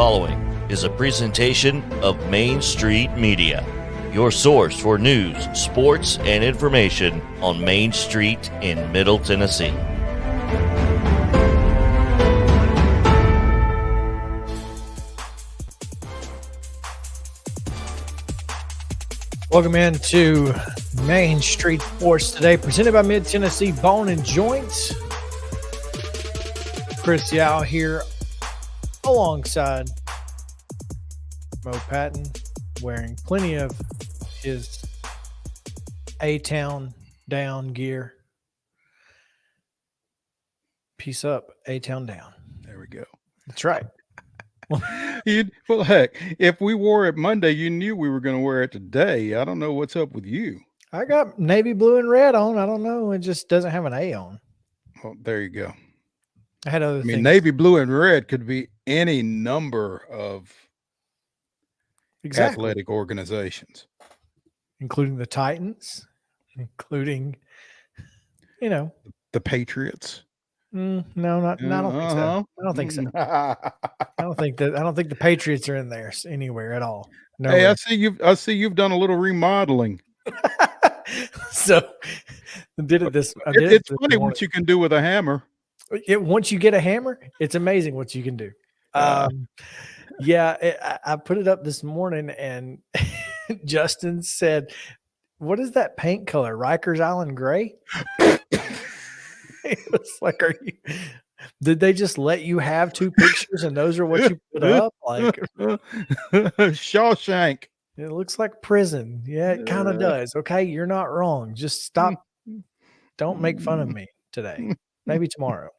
following is a presentation of Main Street Media, your source for news, sports, and information on Main Street in Middle Tennessee. Welcome into Main Street Sports today, presented by Mid-Tennessee Bone and Joints. Chris Yao here alongside Mo Patton, wearing plenty of his A-Town down gear. Peace up, A-Town down. There we go. That's right. Well, heck, if we wore it Monday, you knew we were going to wear it today. I don't know what's up with you. I got navy blue and red on. I don't know. It just doesn't have an A on. Well, there you go. I had other things. Navy blue and red could be any number of athletic organizations, including the Titans, including, the Patriots. No, not. I don't think so. I don't think so. I don't think the Patriots are in there anywhere at all. No. Hey, I see you've done a little remodeling. So it's funny what you can do with a hammer. Once you get a hammer, it's amazing what you can do. I put it up this morning, and Justin said, "What is that paint color? Rikers Island gray?" It was like, did they just let you have two pictures and those are what you put up? Like Shawshank. It looks like prison. Yeah, it kind of does. Okay, you're not wrong. Just stop. Don't make fun of me today. Maybe tomorrow.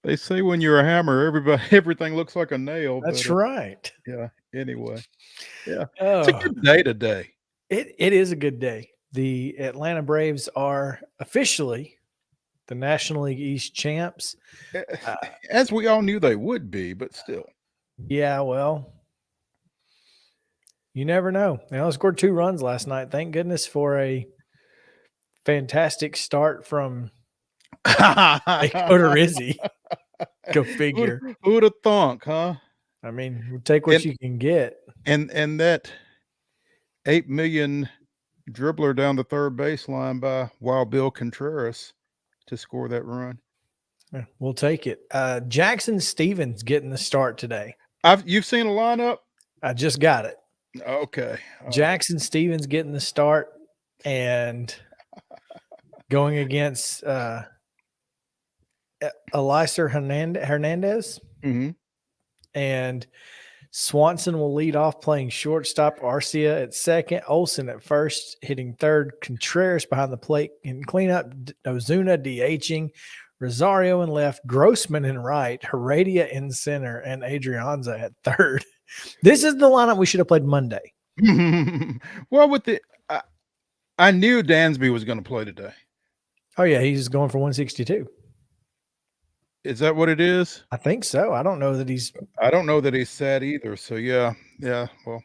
They say when you're a hammer, everything looks like a nail. That's right. Yeah. Anyway. Yeah. It's a good day today. It is a good day. The Atlanta Braves are officially the National League East champs. As we all knew they would be, but still. Yeah, well, you never know. They only scored 2 runs last night. Thank goodness for a fantastic start from Dakota Rizzi. Go figure. Who'd have thunk, huh? I mean, we'll take what you can get. And that $8 million dribbler down the third baseline by Wild Bill Contreras to score that run. We'll take it. Jackson Stevens getting the start today. You've seen a lineup? I just got it. Okay. Jackson Stevens getting the start and going against Eliezer Hernandez. Mm-hmm. And Swanson will lead off playing shortstop, Arcia at second, Olsen at first, hitting third, Contreras behind the plate and cleanup, Ozuna DHing, Rosario in left, Grossman in right, Heredia in center, and Adrianza at third. This is the lineup we should have played Monday. Well, I knew Dansby was going to play today. Oh, yeah, he's going for 162. Is that what it is? I think so. I don't know that he's sad either. So yeah. Well,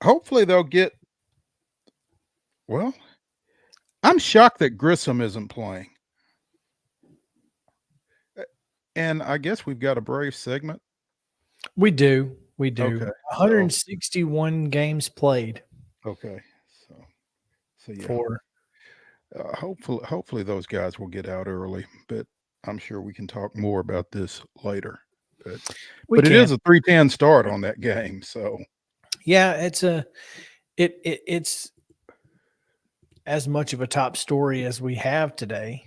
hopefully they'll get. Well, I'm shocked that Grissom isn't playing. And I guess we've got a Brave segment. We do. Okay. 161 games played. Okay. So yeah. Hopefully those guys will get out early, but I'm sure we can talk more about this later, but it is a 3-10 start on that game. So yeah, it's as much of a top story as we have today.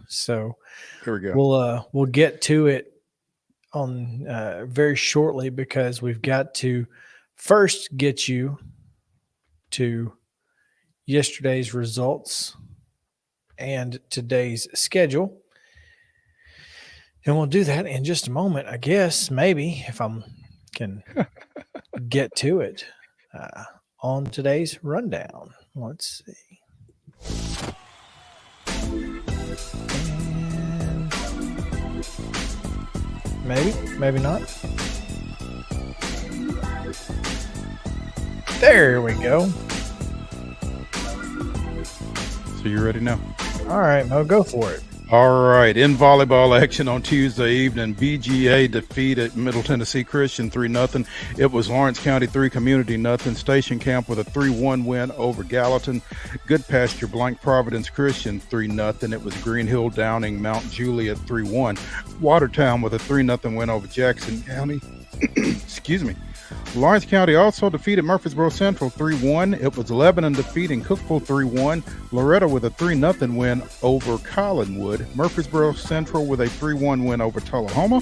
So here we go. We'll get to it on very shortly, because we've got to first get you to yesterday's results and today's schedule. And we'll do that in just a moment, I guess, maybe, if I can get to it on today's rundown. Let's see. And maybe not. There we go. So you ready now? All right, Mo, go for it. All right, in volleyball action on Tuesday evening, BGA defeated Middle Tennessee Christian 3-0. It was Lawrence County 3, Community nothing. Station Camp with a 3-1 win over Gallatin. Good Pasture Blank Providence Christian 3-0. It was Green Hill Downing Mount Juliet 3-1. Watertown with a 3-0 win over Jackson County. Excuse me. Lawrence County also defeated Murfreesboro Central 3-1. It was Lebanon defeating Cookeville 3-1. Loretto with a 3-0 win over Collinwood. Murfreesboro Central with a 3-1 win over Tullahoma.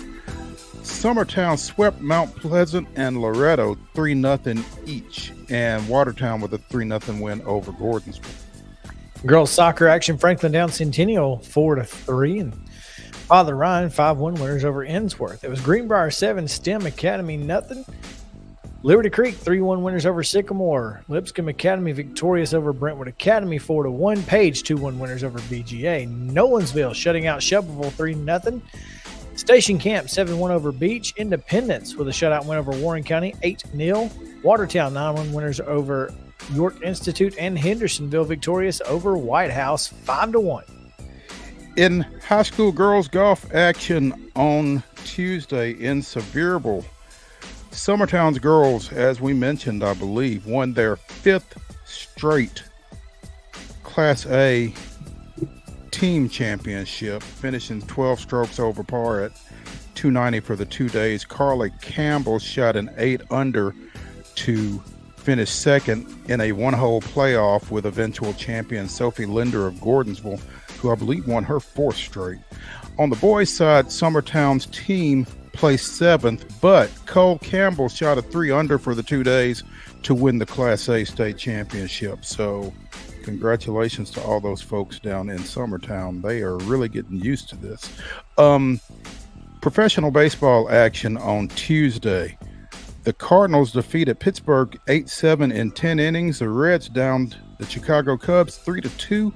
Summertown swept Mount Pleasant and Loretto 3-0 each. And Watertown with a 3-0 win over Gordonsville. Girls soccer action, Franklin Down Centennial 4-3. And Father Ryan 5-1 winners over Ensworth. It was Greenbrier 7, STEM Academy nothing. Liberty Creek 3-1 winners over Sycamore. Lipscomb Academy victorious over Brentwood Academy 4-1. Page 2-1 winners over BGA. Nolensville shutting out Shelbyville 3-0. Station Camp 7-1 over Beach. Independence with a shutout win over Warren County 8-0. Watertown 9-1 winners over York Institute, and Hendersonville victorious over White House 5-1. In high school girls golf action on Tuesday in Sevierville, Summertown's girls, as we mentioned, I believe, won their 5th straight Class A team championship, finishing 12 strokes over par at 290 for the 2 days. Carly Campbell shot an 8 under to finish second in a one-hole playoff with eventual champion Sophie Linder of Gordonsville, who I believe won her 4th straight. On the boys' side, Summertown's team placed 7th, but Cole Campbell shot a 3 under for the 2 days to win the Class A state championship. So congratulations to all those folks down in Summertown. They are really getting used to this. Professional baseball action on Tuesday. The Cardinals defeated Pittsburgh 8-7 in 10 innings. The Reds downed the Chicago Cubs 3-2.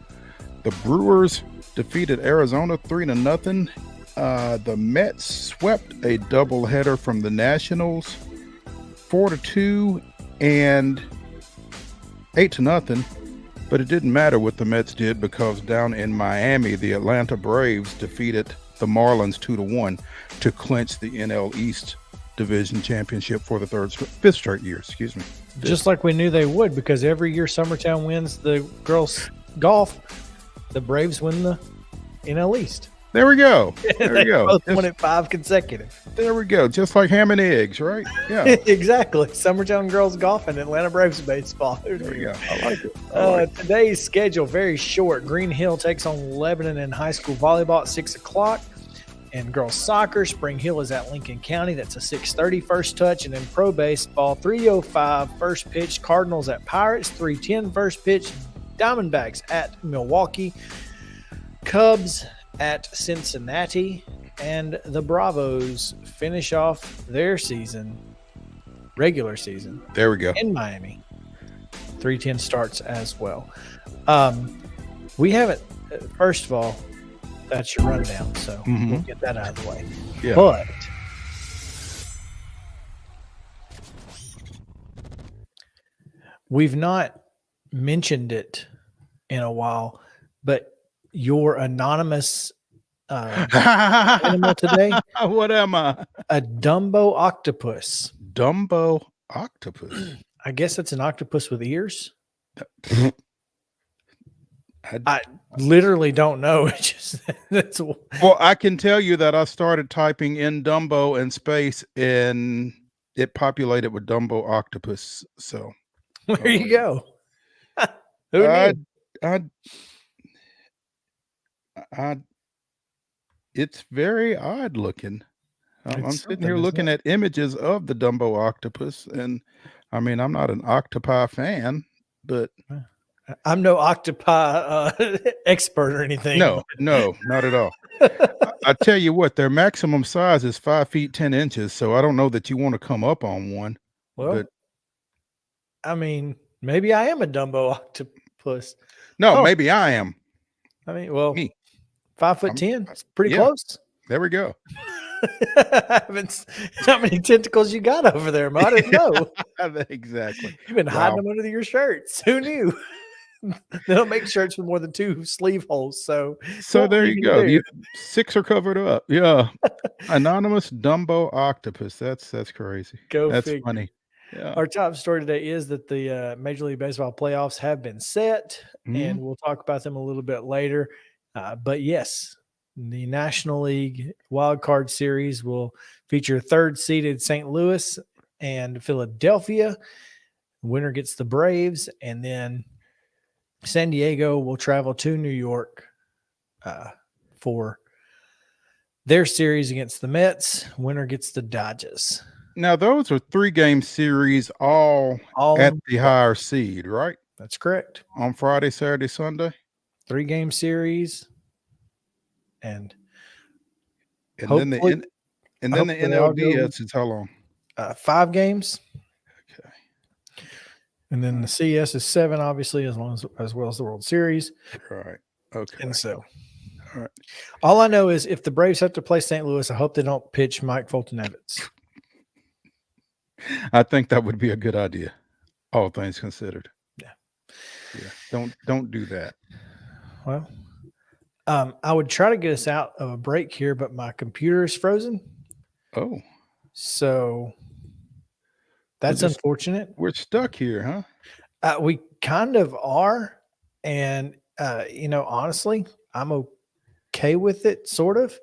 The Brewers defeated Arizona 3-0. The Mets swept a doubleheader from the Nationals 4-2 and 8-0. But it didn't matter what the Mets did, because down in Miami, the Atlanta Braves defeated the Marlins 2-1 to clinch the NL East Division Championship for the 5th straight year. Excuse me. Just like we knew they would, because every year Summertown wins the girls golf, the Braves win the NL East. There we go. There we go. Both won it 5 consecutive. There we go. Just like ham and eggs, right? Yeah. Exactly. Summertown girls golf and Atlanta Braves baseball. There we go. I like it. Today's schedule very short. Green Hill takes on Lebanon in high school volleyball at 6 o'clock. And girls soccer, Spring Hill is at Lincoln County. That's a 6:30 first touch. And then pro baseball, 3:05 first pitch. Cardinals at Pirates, 3:10 first pitch. Diamondbacks at Milwaukee. Cubs at Cincinnati. And the Bravos finish off their regular season. There we go. In Miami. 3:10 starts as well. We haven't, first of all, that's your rundown, so we'll get that out of the way. Yeah. But we've not mentioned it in a while, but your anonymous animal today. What am I? A Dumbo octopus. Dumbo octopus. I guess it's an octopus with ears. I literally don't know. Well, I can tell you that I started typing in Dumbo in space and it populated with Dumbo octopus. So there you go. Who knew? It's very odd looking. I'm sitting here looking at images of the Dumbo octopus, and I mean, I'm not an octopi fan, but I'm no octopi expert or anything. No, not at all. I tell you what, their maximum size is 5 feet 10 inches, so I don't know that you want to come up on one. Well, but I mean, maybe I am a Dumbo octopus. No, maybe I am. I mean, well, me. 5'10". It's pretty close. There we go. How many tentacles you got over there, man? I didn't know. Exactly. You've been hiding them under your shirts. Who knew? They don't make shirts with more than 2 sleeve holes. So there you go. 6 are covered up. Yeah. Anonymous Dumbo octopus. That's crazy. That's figure. funny. Yeah. Our top story today is that the Major League Baseball playoffs have been set, and we'll talk about them a little bit later. But yes, the National League Wild Card Series will feature third-seeded St. Louis and Philadelphia. Winner gets the Braves, and then San Diego will travel to New York for their series against the Mets. Winner gets the Dodgers. Now, those are 3-game series, all at the higher seed, right? That's correct. On Friday, Saturday, Sunday? 3-game series. And then the NLDS is how long? 5 games. Okay. And then the CS is 7, obviously, as well as the World Series. Right. Okay. And so, all right. All I know is if the Braves have to play St. Louis, I hope they don't pitch Mike Fulton-Evans. I think that would be a good idea, all things considered. Yeah. Don't do that. Well, I would try to get us out of a break here, but my computer is frozen. Oh. So that's unfortunate. We're stuck here, huh? We kind of are. And, honestly, I'm okay with it, sort of.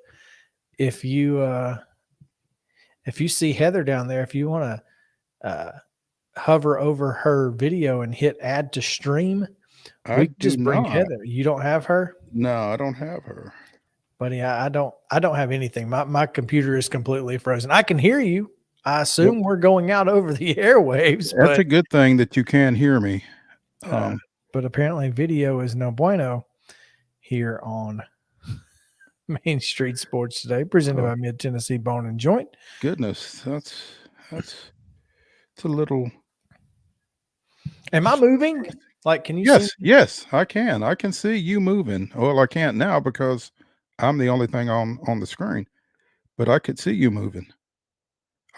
If you see Heather down there, if you want to hover over her video and hit add to stream, we just bring Heather. You don't have her? No, I don't have her. Buddy, I don't have anything. My computer is completely frozen. I can hear you. I assume we're going out over the airwaves. That's a good thing that you can hear me. But apparently video is no bueno here on Main Street Sports Today, presented by Mid-Tennessee Bone and Joint. Goodness, that's a little. Am I moving? Like, can you see? Yes, I can. I can see you moving. Well, I can't now because I'm the only thing on the screen, but I could see you moving.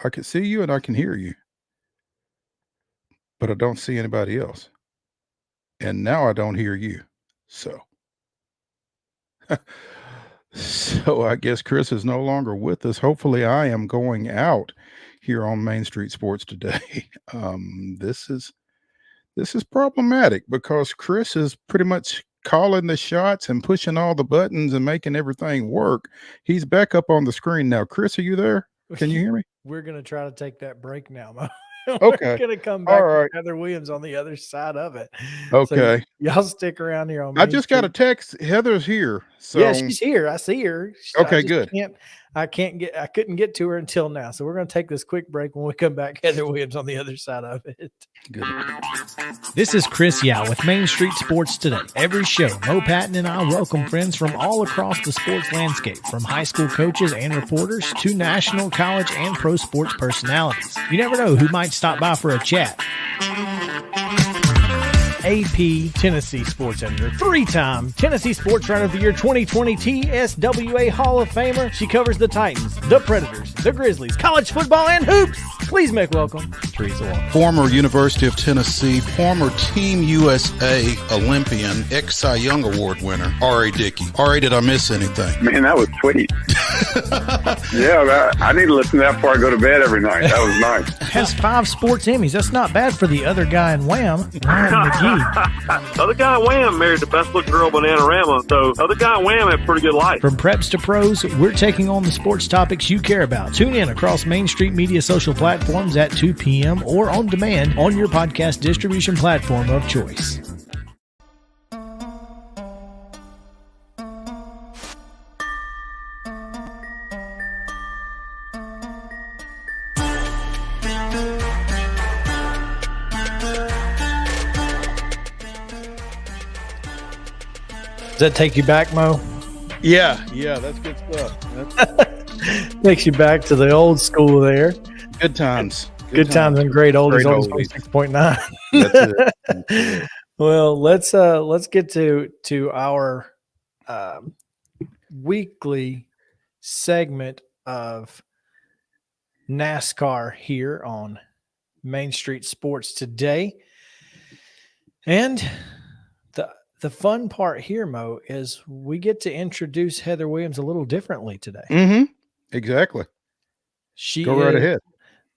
I could see you and I can hear you, but I don't see anybody else. And now I don't hear you. So I guess Chris is no longer with us. Hopefully I am going out here on Main Street Sports Today. This is problematic because Chris is pretty much calling the shots and pushing all the buttons and making everything work. He's back up on the screen now. Chris, are you there? Can you hear me? We're going to try to take that break now, Mo. Okay. We're going to come back with Heather Williams on the other side of it. Okay. So y'all stick around here on I just got a text. Heather's here. So yeah, she's here. I see her. Okay, good. I couldn't get to her until now. So we're going to take this quick break. When we come back, Heather Williams on the other side of it. Good. This is Chris Yao with Main Street Sports Today. Every show, Mo Patton and I welcome friends from all across the sports landscape, from high school coaches and reporters to national, college, and pro sports personalities. You never know who might stop by for a chat. AP Tennessee sports editor, 3-time Tennessee Sports Writer of the Year 2020 TSWA Hall of Famer. She covers the Titans, the Predators, the Grizzlies, college football, and hoops. Please make welcome Teresa Walker. Former University of Tennessee, former Team USA Olympian, ex-Cy Young Award winner, R.A. Dickey. R.A., did I miss anything? Man, that was sweet. Yeah, I need to listen to that before I go to bed every night. That was nice. Has 5 sports Emmys. That's not bad for the other guy in Wham, Ryan McGee. The other guy in Wham married the best looking girl, Bananarama. So the other guy in Wham had a pretty good life. From preps to pros, we're taking on the sports topics you care about. Tune in across Main Street Media social platforms at 2 p.m. or on demand on your podcast distribution platform of choice. Does that take you back, Mo? Yeah, that's good stuff. Takes you back to the old school there. Good times. Good times and great oldies. Oldies 6.9. That's it. Well, let's get to our weekly segment of NASCAR here on Main Street Sports Today. And the fun part here, Mo, is we get to introduce Heather Williams a little differently today. Mm-hmm. Exactly. She Go right ahead.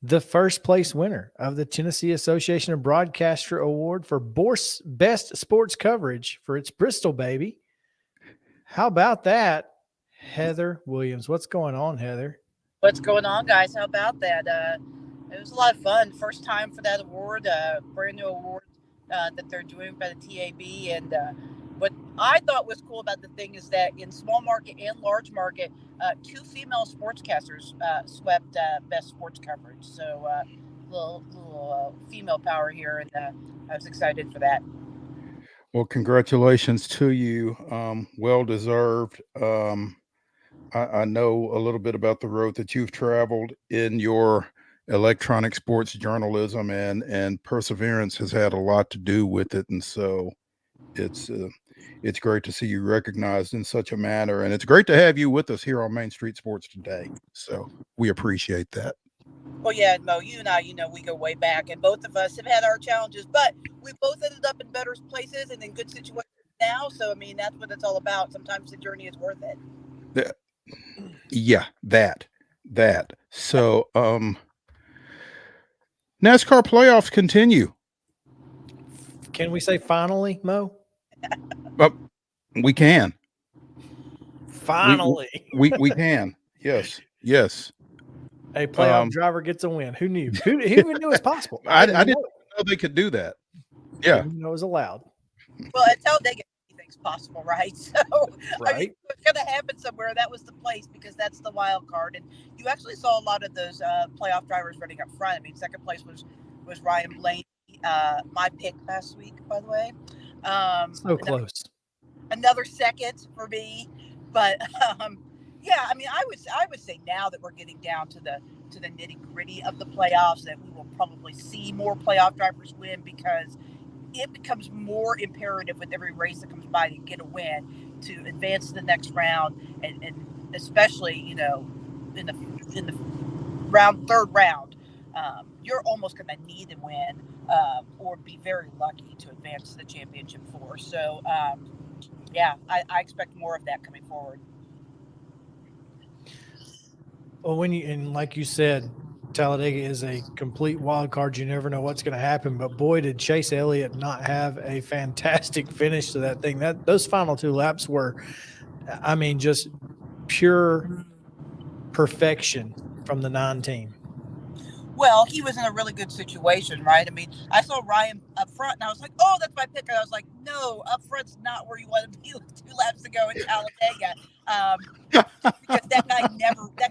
The first place winner of the Tennessee Association of Broadcaster Award for Best Sports Coverage for its Bristol baby. How about that, Heather Williams? What's going on, Heather? What's going on, guys? How about that? It was a lot of fun. First time for that award, brand new award that they're doing by the TAB. And what I thought was cool about the thing is that in small market and large market, 2 female sportscasters swept best sports coverage. So little female power here, and I was excited for that. Well, congratulations to you. Well deserved. I know a little bit about the road that you've traveled in your electronic sports journalism, and perseverance has had a lot to do with it. And so it's great to see you recognized in such a manner. And it's great to have you with us here on Main Street Sports today. So we appreciate that. Well, yeah, Mo, you and I, we go way back, and both of us have had our challenges, but we both ended up in better places and in good situations now. So, I mean, that's what it's all about. Sometimes the journey is worth it. Yeah, that. So, NASCAR playoffs continue. Can we say finally, Mo? We can. Finally. We can. Yes. A playoff driver gets a win. Who knew? Who even knew it was possible? I didn't know they could do that. Yeah. I didn't know it was allowed. Well, at Talladega, anything's possible, right? So, right. I mean, it's going to happen somewhere. That was the place because that's the wild card. And you actually saw a lot of those playoff drivers running up front. I mean, second place was Ryan Blaney, my pick last week, by the way. So close. Another second for me. But, yeah, I mean, I would say now that we're getting down to the nitty gritty of the playoffs, that we will probably see more playoff drivers win, because it becomes more imperative with every race that comes by to get a win, to advance to the next round, and especially in the third round, you're almost going to need to win or be very lucky to advance to the championship 4. So yeah, I expect more of that coming forward. Well, like you said, Talladega is a complete wild card. You never know what's going to happen. But boy, did Chase Elliott not have a fantastic finish to that thing. Those final 2 laps were, I mean, just pure perfection from the 9 team. Well, he was in a really good situation, right? I mean, I saw Ryan up front, and I was like, "Oh, that's my pick." And I was like, "No, up front's not where you want to be 2 laps ago in Talladega," because that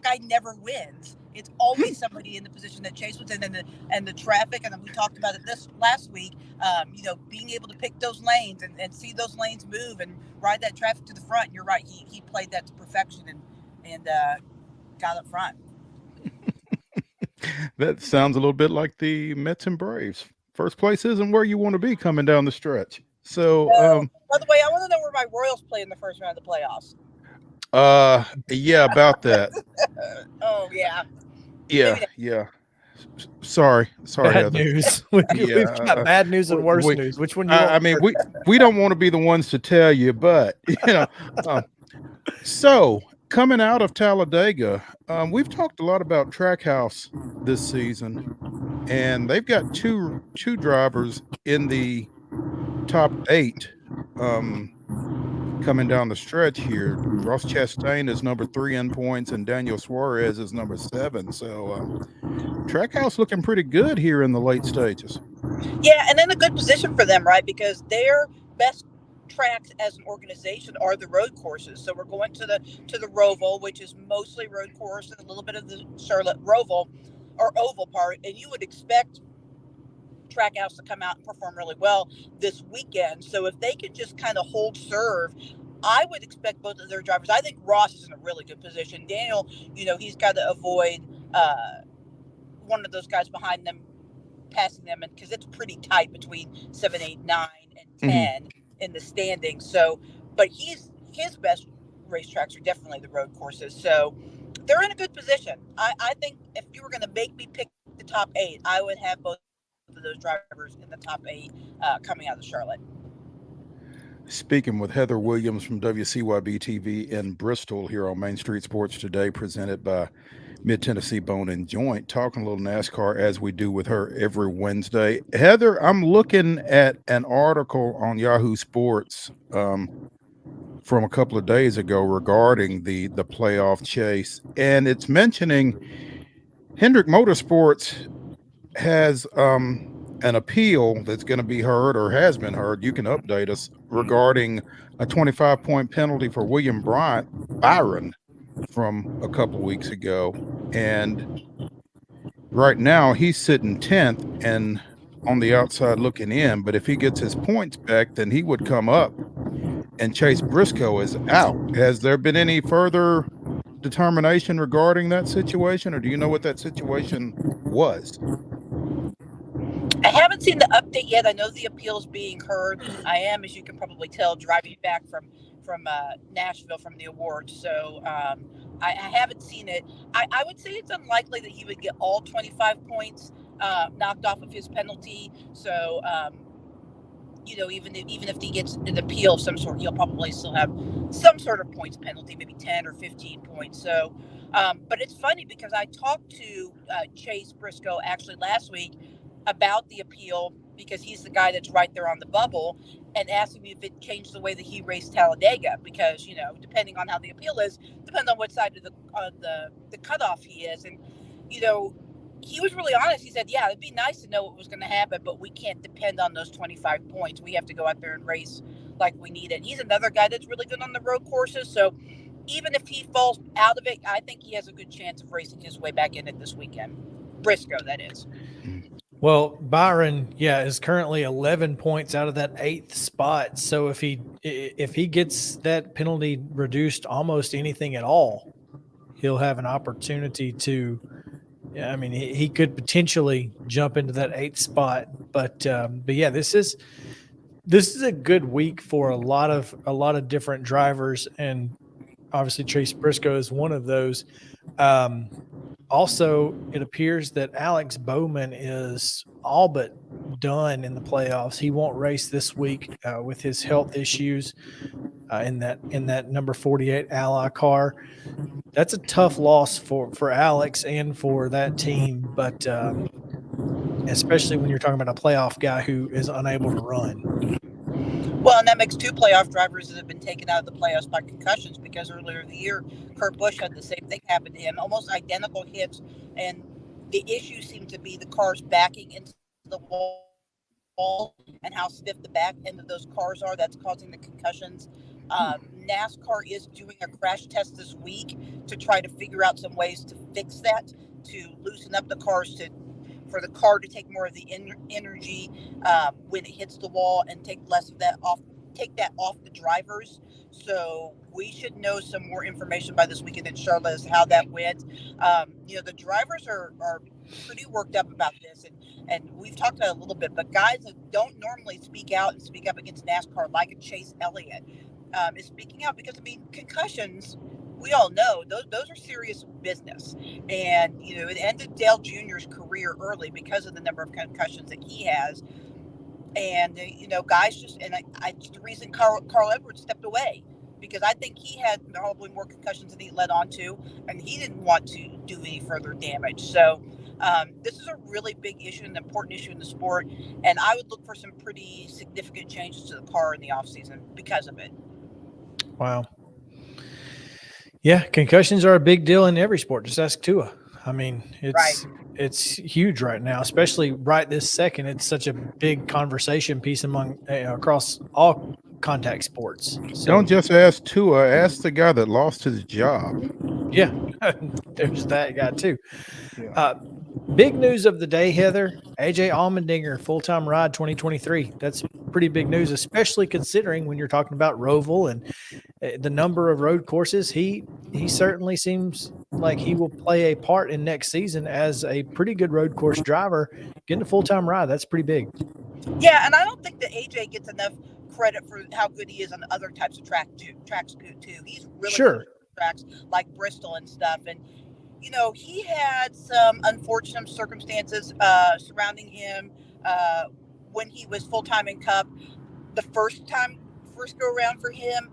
guy never wins. It's always somebody in the position that Chase was in, and the traffic. And then we talked about it this last week. Being able to pick those lanes and see those lanes move and ride that traffic to the front. And you're right. He played that to perfection and got up front. That sounds a little bit like the Mets and Braves. First place isn't where you want to be coming down the stretch. So, by the way, I want to know where my Royals play in the first round of the playoffs. Yeah, about that. Oh yeah. Yeah. Sorry, bad Heather. News. We've got bad news and worse news. Which one? I mean, we don't want to be the ones to tell you, but so coming out of Talladega, we've talked a lot about Trackhouse this season, and they've got two drivers in the top 8 coming down the stretch here. Ross Chastain is number 3 in points, and Daniel Suarez is number 7. So Trackhouse looking pretty good here in the late stages. Yeah, and in a good position for them, right? Because their best tracks as an organization are the road courses. So we're going to the Roval, which is mostly road course, and a little bit of the Charlotte Roval or oval part. And you would expect Trackhouse to come out and perform really well this weekend. So if they could just kind of hold serve, I would expect both of their drivers. I think Ross is in a really good position. Daniel, he's got to avoid one of those guys behind them passing them, and because it's pretty tight between 7, 8, 9, and 10 in the standings. So, but his best racetracks are definitely the road courses. So they're in a good position. I think if you were going to make me pick the top 8, I would have both of those drivers in the top 8 coming out of Charlotte. speaking with Heather Williams from WCYB TV in Bristol here on Main Street Sports Today, presented by Mid-Tennessee Bone and Joint, talking a little NASCAR as we do with her every Wednesday. Heather, I'm looking at an article on Yahoo Sports from a couple of days ago regarding the playoff chase, and it's mentioning Hendrick Motorsports has an appeal that's going to be heard or has been heard. You can update us regarding a 25-point penalty for William Byron from a couple of weeks ago. And right now he's sitting 10th and on the outside looking in. But if he gets his points back, then he would come up, and Chase Briscoe is out. Has there been any further determination regarding that situation, or do you know what that situation was? I haven't seen the update yet. I know the appeal is being heard. I am, as you can probably tell, driving back from Nashville from the awards. So I haven't seen it. I would say it's unlikely that he would get all 25 points knocked off of his penalty. So, even if he gets an appeal of some sort, he'll probably still have some sort of points penalty, maybe 10 or 15 points. So, but it's funny because I talked to Chase Briscoe actually last week about the appeal, because he's the guy that's right there on the bubble, and asked me if it changed the way that he raced Talladega, because depending on how the appeal is, depends on what side of the cutoff he is. And he was really honest. He said, yeah, it'd be nice to know what was going to happen, but we can't depend on those 25 points. We have to go out there and race like we need it. He's another guy that's really good on the road courses, so even if he falls out of it, I think he has a good chance of racing his way back in it this weekend. Briscoe, that is. Well, Byron, is currently 11 points out of that 8th spot. So if he gets that penalty reduced almost anything at all, he'll have an opportunity to. I mean, he could potentially jump into that 8th spot. But yeah, this is a good week for a lot of different drivers, and obviously Chase Briscoe is one of those. Also, it appears that Alex Bowman is all but done in the playoffs. He won't race this week with his health issues in that number 48 Ally car. That's a tough loss for Alex and for that team, but especially when you're talking about a playoff guy who is unable to run. Well, and that makes 2 playoff drivers that have been taken out of the playoffs by concussions, because earlier in the year, Kurt Busch had the same thing happen to him, almost identical hits. And the issue seemed to be the cars backing into the wall and how stiff the back end of those cars are. That's causing the concussions. NASCAR is doing a crash test this week to try to figure out some ways to fix that, to loosen up the cars, for the car to take more of the energy when it hits the wall, and take less of that off the drivers. So we should know some more information by this weekend in Charlotte as to how that went. The drivers are pretty worked up about this, and we've talked about it a little bit, but guys that don't normally speak out and speak up against NASCAR, like a Chase Elliott, is speaking out because, concussions, we all know those are serious business. And, it ended Dale Jr.'s career early because of the number of concussions that he has. And, guys the reason Carl Edwards stepped away, because I think he had probably more concussions than he led on to, and he didn't want to do any further damage. So this is a really big issue, an important issue in the sport. And I would look for some pretty significant changes to the car in the offseason because of it. Wow. Yeah, concussions are a big deal in every sport. Just ask Tua. I mean, it's huge right now, especially right this second. It's such a big conversation piece across all contact sports. So, don't just ask Tua, ask the guy that lost his job. Yeah, there's that guy too. Yeah. Big news of the day, Heather. AJ Allmendinger, full-time ride 2023. That's pretty big news, especially considering when you're talking about Roval and the number of road courses. He certainly seems like he will play a part in next season as a pretty good road course driver. Getting a full-time ride, that's pretty big. Yeah, and I don't think that AJ gets enough credit for how good he is on other types of tracks too. He's really good on tracks like Bristol and stuff. And he had some unfortunate circumstances surrounding him when he was full-time in Cup. The first first go around for him.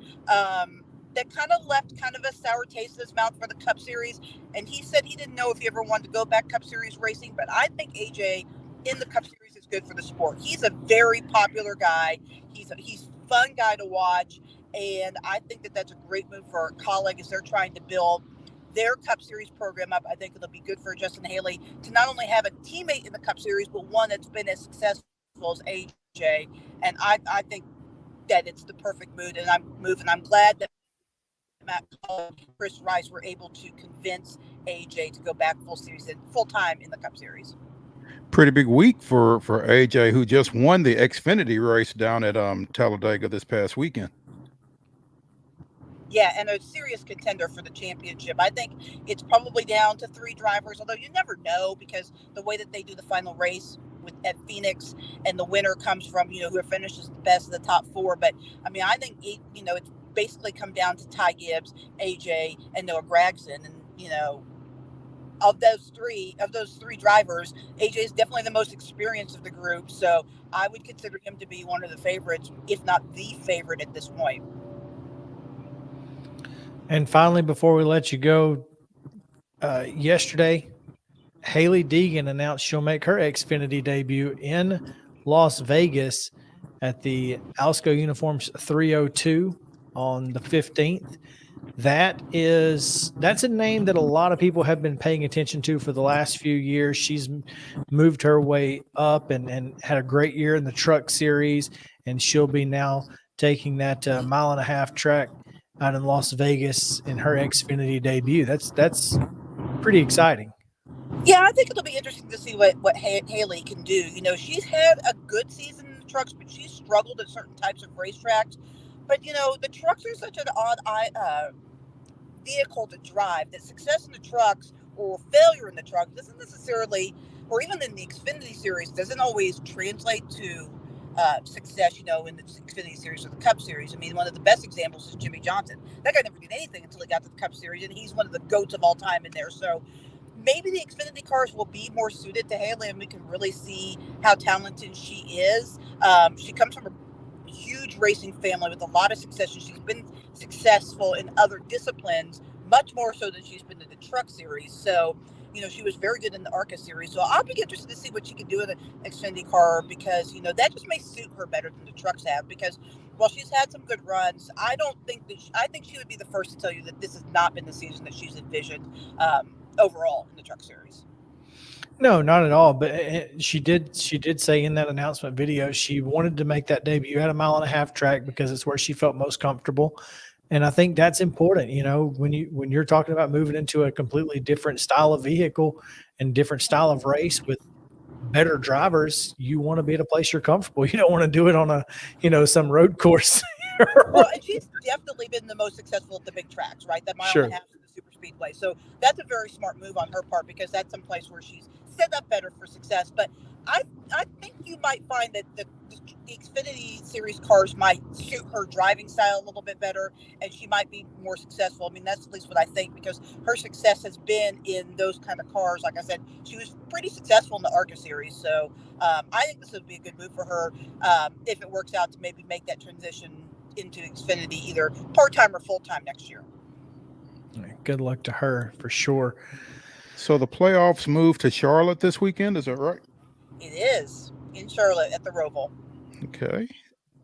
That kind of left kind of a sour taste in his mouth for the Cup Series. And he said he didn't know if he ever wanted to go back Cup Series racing, but I think AJ in the Cup Series is good for the sport. He's a very popular guy. He's a fun guy to watch. And I think that that's a great move for Kaulig as they're trying to build their Cup Series program up. I think it'll be good for Justin Haley to not only have a teammate in the Cup Series, but one that's been as successful as AJ. And I think that it's the perfect move. And I'm glad that Matt Kaulig and Chris Rice were able to convince AJ to go back full time in the Cup Series. Pretty big week for AJ, who just won the Xfinity race down at Talladega this past weekend. Yeah, and a serious contender for the championship. I think it's probably down to 3 drivers, although you never know because the way that they do the final race at Phoenix, and the winner comes from, who finishes the best of the top 4. But, I mean, I think, it's basically come down to Ty Gibbs, AJ, and Noah Gragson. And, of those three drivers, AJ is definitely the most experienced of the group. So I would consider him to be one of the favorites, if not the favorite at this point. And finally, before we let you go, yesterday, Haley Deegan announced she'll make her Xfinity debut in Las Vegas at the Alsco Uniforms 302 on the 15th. That's a name that a lot of people have been paying attention to for the last few years. She's moved her way up and had a great year in the Truck Series, and she'll be now taking that 1.5-mile track out in Las Vegas in her Xfinity debut. That's pretty exciting. Yeah, I think it'll be interesting to see what Haley can do. She's had a good season in the trucks, but she's struggled at certain types of racetracks. But, the trucks are such an odd vehicle to drive that success in the trucks or failure in the truck doesn't necessarily, or even in the Xfinity Series, doesn't always translate to success, in the Xfinity Series or the Cup Series. I mean, one of the best examples is Jimmy Johnson. That guy never did anything until he got to the Cup Series, and he's one of the GOATs of all time in there. So maybe the Xfinity cars will be more suited to Haley, and we can really see how talented she is. She comes from a huge racing family with a lot of success, and she's been successful in other disciplines, much more so than she's been in the Truck Series. So, she was very good in the ARCA Series. So I'll be interested to see what she can do in an Xfinity car because, that just may suit her better than the trucks have because while she's had some good runs, I think she would be the first to tell you that this has not been the season that she's envisioned overall in the Truck Series. No, not at all. But she did say in that announcement video she wanted to make that debut at a 1.5-mile track because it's where she felt most comfortable. And I think that's important, when you're talking about moving into a completely different style of vehicle and different style of race with better drivers, you want to be at a place you're comfortable. You don't want to do it on some road course. Well, and she's definitely been the most successful at the big tracks, right? That 1.5 miles in the super speedway. So that's a very smart move on her part because that's some place where she's set up better for success. But I think you might find that the Xfinity Series cars might suit her driving style a little bit better, and she might be more successful. I mean, that's at least what I think because her success has been in those kind of cars. Like I said, she was pretty successful in the ARCA Series. So I think this would be a good move for her if it works out to maybe make that transition into Xfinity either part-time or full-time next year. Good luck to her for sure. So the playoffs move to Charlotte this weekend, is that right? It is in Charlotte at the Roval. Okay.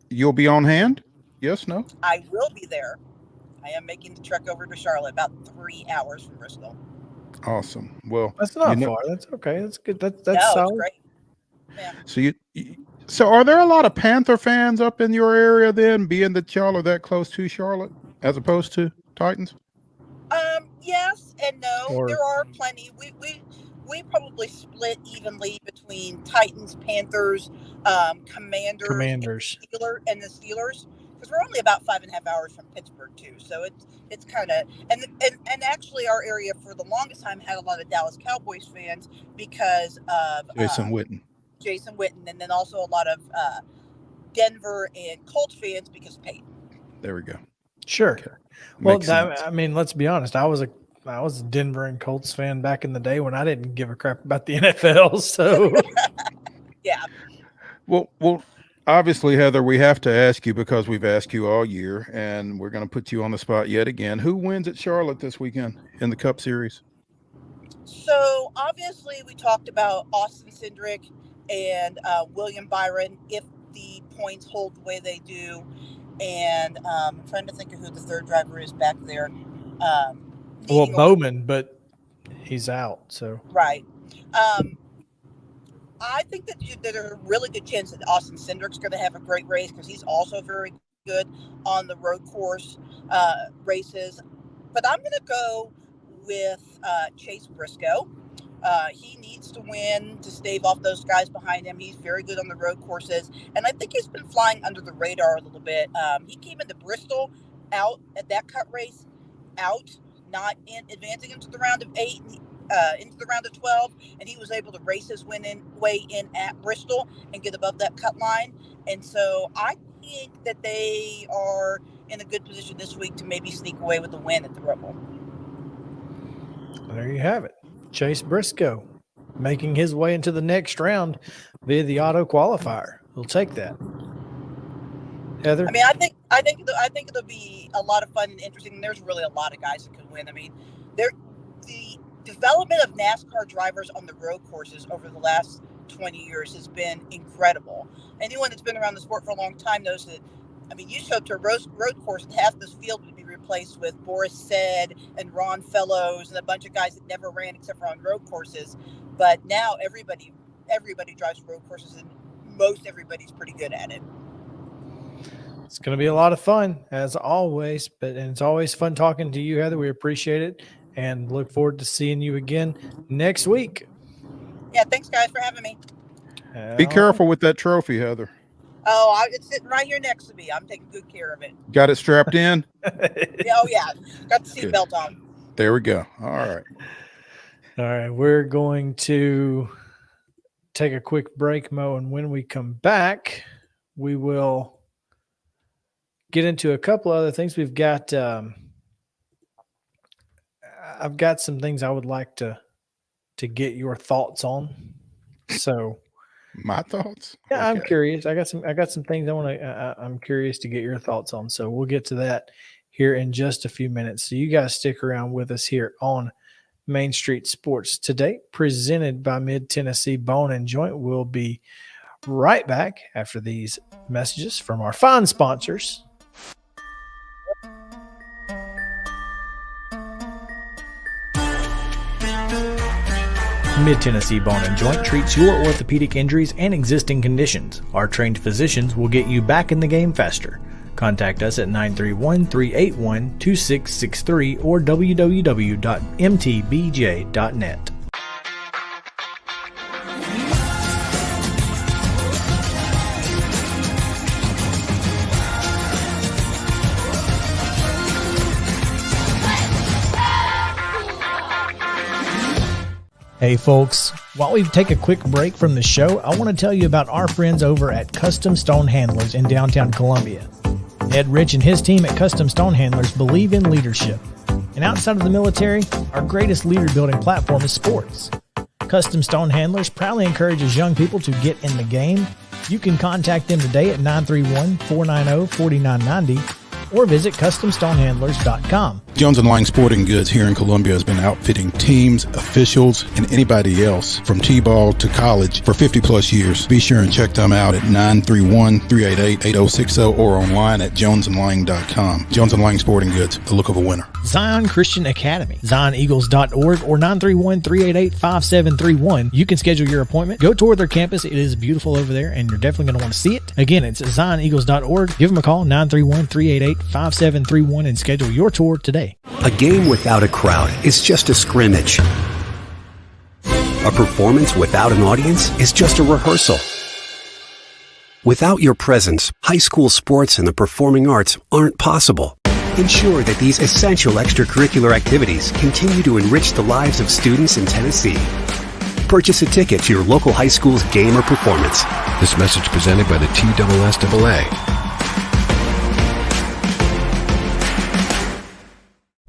You'll be on hand? Yes, no? I will be there. I am making the trek over to Charlotte, about 3 hours from Bristol. Awesome. Well, that's not far. That's okay. That's good. That's solid. Great. Yeah. So are there a lot of Panther fans up in your area then, being that y'all are that close to Charlotte as opposed to Titans? Yes and no. There are plenty. We probably split evenly between Titans, Panthers, Commanders. And the Steelers, because we're only about 5.5 hours from Pittsburgh too. So it's kind of and actually our area for the longest time had a lot of Dallas Cowboys fans because of Jason Witten, and then also a lot of Denver and Colts fans because of Peyton. There we go. Sure. Okay. Well, I mean, let's be honest. I was a Denver and Colts fan back in the day when I didn't give a crap about the NFL. So, yeah. Well, obviously, Heather, we have to ask you because we've asked you all year, and we're going to put you on the spot yet again. Who wins at Charlotte this weekend in the Cup Series? So obviously we talked about Austin Cindric and William Byron if the points hold the way they do. And I'm trying to think of who the third driver is back there. Well, Bowman, but he's out. So right. I think that there's a really good chance that Austin Cindric's going to have a great race because he's also very good on the road course races. But I'm going to go with Chase Briscoe. He needs to win to stave off those guys behind him. He's very good on the road courses, and I think he's been flying under the radar a little bit. He came into Bristol out at that cut race, not advancing into the round of 8, into the round of 12, and he was able to race his way in at Bristol and get above that cut line. And so I think that they are in a good position this week to maybe sneak away with the win at the Roval. There you have it. Chase Briscoe making his way into the next round via the auto qualifier. We'll take that. Heather? I mean, I think it'll be a lot of fun and interesting. There's really a lot of guys that could win. I mean, the development of NASCAR drivers on the road courses over the last 20 years has been incredible. Anyone that's been around the sport for a long time knows that. I mean, you show up to a road course and half this field would be replaced with Boris Said and Ron Fellows and a bunch of guys that never ran except for on road courses. But now everybody drives road courses, and most everybody's pretty good at it. It's going to be a lot of fun, as always. And it's always fun talking to you, Heather. We appreciate it and look forward to seeing you again next week. Yeah, thanks, guys, for having me. Be careful with that trophy, Heather. Oh, it's sitting right here next to me. I'm taking good care of it. Got it strapped in? Oh, yeah. Got the seatbelt on. There we go. All right. All right. We're going to take a quick break, Mo, and when we come back, we will get into a couple other things. We've got I've got some things I would like to get your thoughts on. So my thoughts? Yeah, okay. I'm curious. I got some things I'm curious to get your thoughts on. So we'll get to that here in just a few minutes. So you guys stick around with us here on Main Street Sports Today, presented by Mid-Tennessee Bone and Joint. We'll be right back after these messages from our fine sponsors. Mid-Tennessee Bone and Joint treats your orthopedic injuries and existing conditions. Our trained physicians will get you back in the game faster. Contact us at 931-381-2663 or www.mtbj.net. Hey folks, while we take a quick break from the show, I want to tell you about our friends over at Custom Stone Handlers in downtown Columbia. Ed Rich and his team at Custom Stone Handlers believe in leadership. And outside of the military, our greatest leader building platform is sports. Custom Stone Handlers proudly encourages young people to get in the game. You can contact them today at 931-490-4990 or visit CustomStonehandlers.com. Jones & Lang Sporting Goods here in Columbia has been outfitting teams, officials, and anybody else from T-ball to college for 50-plus years. Be sure and check them out at 931-388-8060 or online at jonesandlang.com. Jones & Lang Sporting Goods, the look of a winner. Zion Christian Academy, ZionEagles.org or 931-388-5731. You can schedule your appointment. Go tour their campus. It is beautiful over there, and you're definitely going to want to see it. Again, it's ZionEagles.org. Give them a call, 931-388-5731, and schedule your tour today. A game without a crowd is just a scrimmage. A performance without an audience is just a rehearsal. Without your presence, high school sports and the performing arts aren't possible. Ensure that these essential extracurricular activities continue to enrich the lives of students in Tennessee. Purchase a ticket to your local high school's game or performance. This message presented by the TSSAA.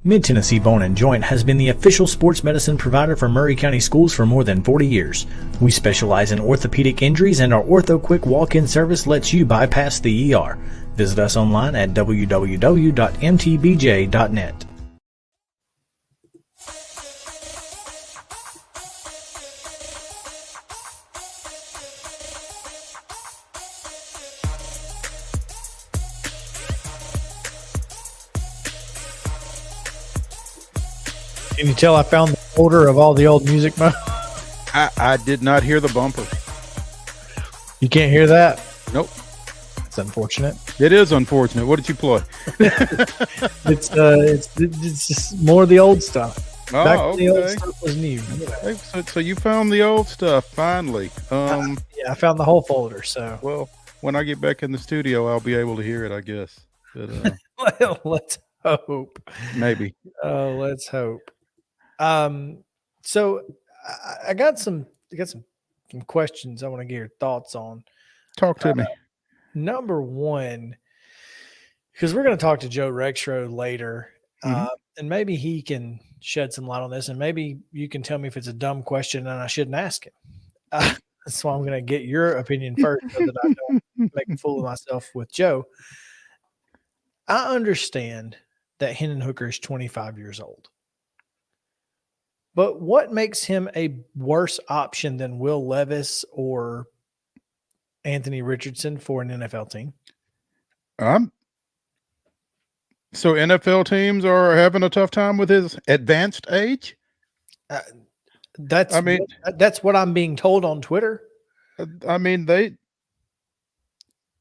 Mid-Tennessee Bone & Joint has been the official sports medicine provider for Murray County Schools for more than 40 years. We specialize in orthopedic injuries, and our Ortho Quick walk-in service lets you bypass the ER. Visit us online at www.mtbj.net. Can you tell I found the folder of all the old music? I did not hear the bumper. You can't hear that? Nope. It's unfortunate. It is unfortunate. What did you play? It's just more of the old stuff. Back when the old stuff was new. So you found the old stuff finally. Yeah, I found the whole folder. So well, when I get back in the studio, I'll be able to hear it, I guess. But, well, let's hope. Maybe. Oh, let's hope. So I got some questions I want to get your thoughts on. Talk to me. Number one, because we're going to talk to Joe Rexrode later, and maybe he can shed some light on this, and maybe you can tell me if it's a dumb question and I shouldn't ask it. So I'm going to get your opinion first so that I don't make a fool of myself with Joe. I understand that Hendon Hooker is 25 years old. But what makes him a worse option than Will Levis or Anthony Richardson for an NFL team? So NFL teams are having a tough time with his advanced age? That's what I'm being told on Twitter.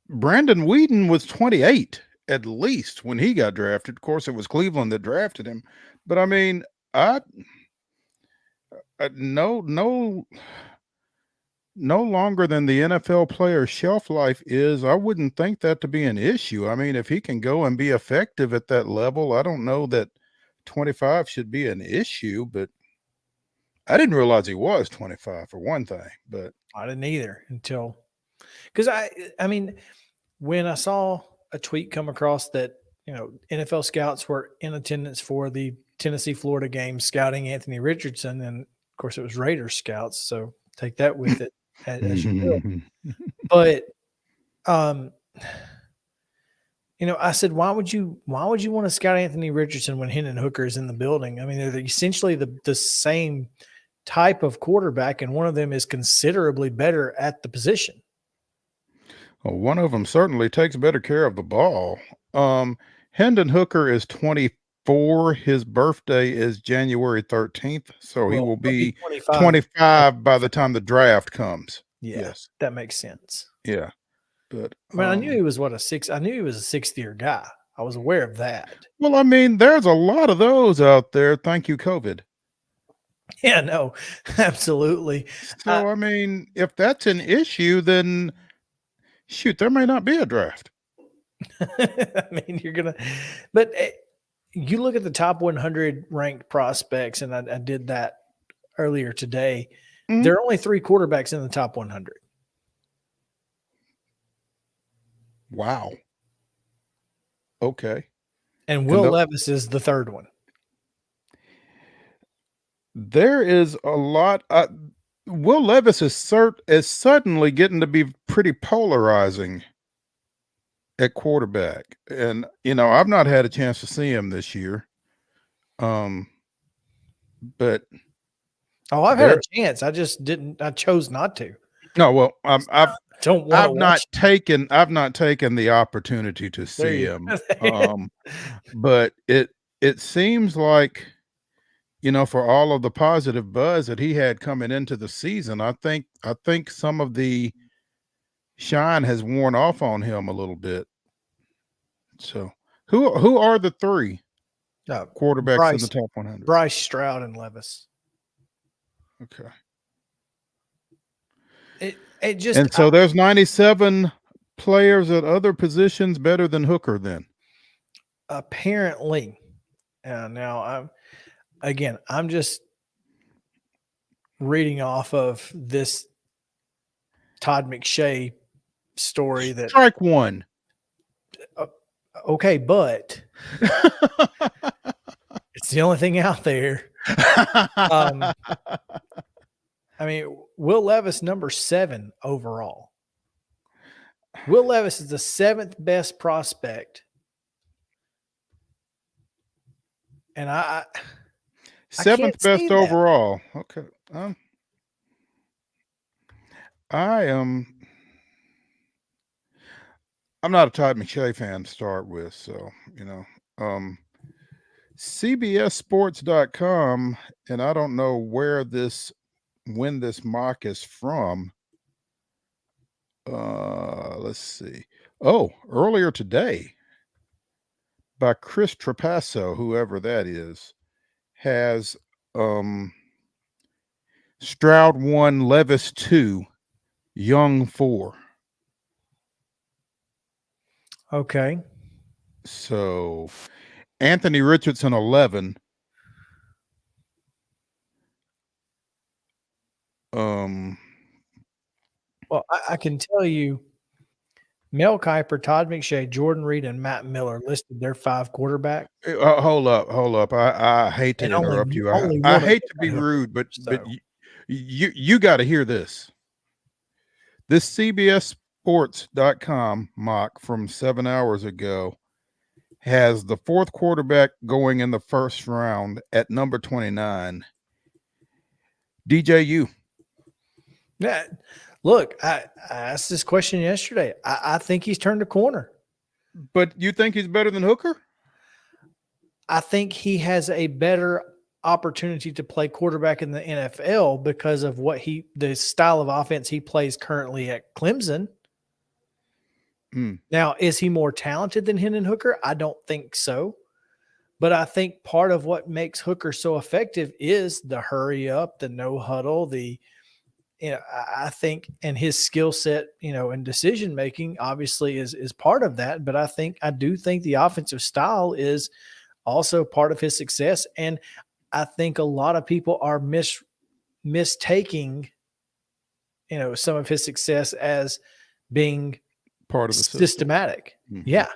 Brandon Whedon was 28 at least when he got drafted. Of course, it was Cleveland that drafted him. But no longer than the NFL player's shelf life is, I wouldn't think that to be an issue. I mean, if he can go and be effective at that level, I don't know that 25 should be an issue, but I didn't realize he was 25 for one thing. But I didn't either until because I mean, when I saw a tweet come across that, NFL scouts were in attendance for the Tennessee-Florida game scouting Anthony Richardson, and of course it was Raiders scouts, so take that with it as you will. But I said, why would you want to scout Anthony Richardson when Hendon Hooker is in the building? I mean, they're essentially the same type of quarterback, and one of them is considerably better at the position. Well, one of them certainly takes better care of the ball. Hendon Hooker is 24. His birthday is January 13th, so he will be 25 by the time the draft comes. Yeah, yes, that makes sense. Yeah, but I knew he was I knew he was a sixth-year guy. I was aware of that. Well, I mean, there's a lot of those out there. Thank you, COVID. Yeah, no, absolutely. So, I mean, if that's an issue, then shoot, there may not be a draft. I mean, but you look at the top 100 ranked prospects, and I did that earlier today. There are only 3 quarterbacks in the top 100. Wow. Okay. And Will Levis is the 3rd one. There is a lot. Will Levis is suddenly getting to be pretty polarizing at quarterback. And, I've not had a chance to see him this year. But I've had a chance. I chose not to. No, well, I've not taken the opportunity to see him. But it seems like, for all of the positive buzz that he had coming into the season, I think some of the shine has worn off on him a little bit. So who are the 3 quarterbacks in the top 100? Bryce, Stroud, and Levis. Okay. So there's 97 players at other positions better than Hooker then. Apparently. Now I'm just reading off of this Todd McShay story that strike one. Okay, but the only thing out there. I mean, Will Levis, number 7 overall. Will Levis is the 7th best prospect. And I 7th best overall. Okay. I'm not a Todd McShay fan to start with, so CBSSports.com, and I don't know when this mock is from. Let's see. Oh, earlier today by Chris Trapasso, whoever that is, has Stroud 1, Levis 2, Young 4. Okay. So Anthony Richardson 11. Well, I can tell you, Mel Kiper, Todd McShay, Jordan Reed, and Matt Miller listed their 5 quarterbacks. Hold up. I hate to interrupt you. I hate to be rude, but you got to hear this. This CBSSports.com mock from 7 hours ago has the 4th quarterback going in the first round at number 29, DJU. Yeah, look, I asked this question yesterday. I think he's turned a corner. But you think he's better than Hooker? I think he has a better opportunity to play quarterback in the NFL because of the style of offense he plays currently at Clemson. Now, is he more talented than Hendon Hooker? I don't think so. But I think part of what makes Hooker so effective is the hurry up, the no huddle, I think, and his skill set, and decision making obviously is part of that. But I do think the offensive style is also part of his success. And I think a lot of people are mistaking, some of his success as being part of the systematic. Mm-hmm. Yeah.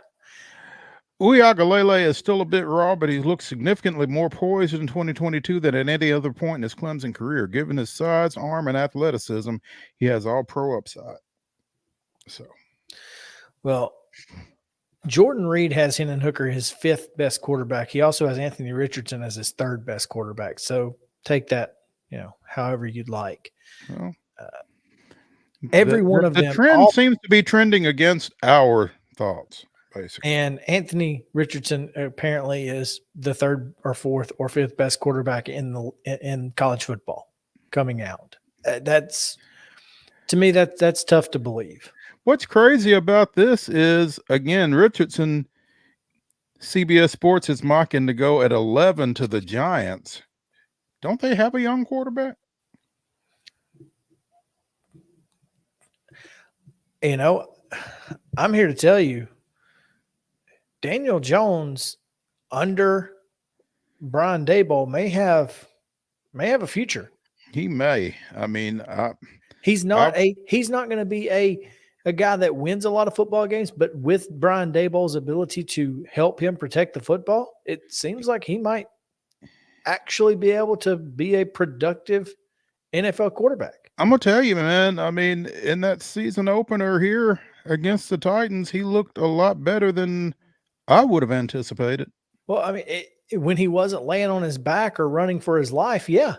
Uiagalelei is still a bit raw, but he looks significantly more poised in 2022 than at any other point in his Clemson career. Given his size, arm, and athleticism, he has all pro upside. So, well, Jordan Reed has Hendon Hooker his 5th best quarterback. He also has Anthony Richardson as his 3rd best quarterback. So take that, however you'd like. Well, every one of them. The trend seems to be trending against our thoughts, basically. And Anthony Richardson apparently is the 3rd or 4th or 5th best quarterback in college football coming out. That's tough to believe. What's crazy about this is, again, Richardson, CBS Sports is mocking to go at 11 to the Giants. Don't they have a young quarterback? I'm here to tell you, Daniel Jones under Brian Daboll may have a future. He may. I mean, he's not going to be a guy that wins a lot of football games, but with Brian Daboll's ability to help him protect the football, it seems like he might actually be able to be a productive NFL quarterback. I'm going to tell you, man, I mean, in that season opener here against the Titans, he looked a lot better than I would have anticipated. Well, I mean, when he wasn't laying on his back or running for his life, yeah.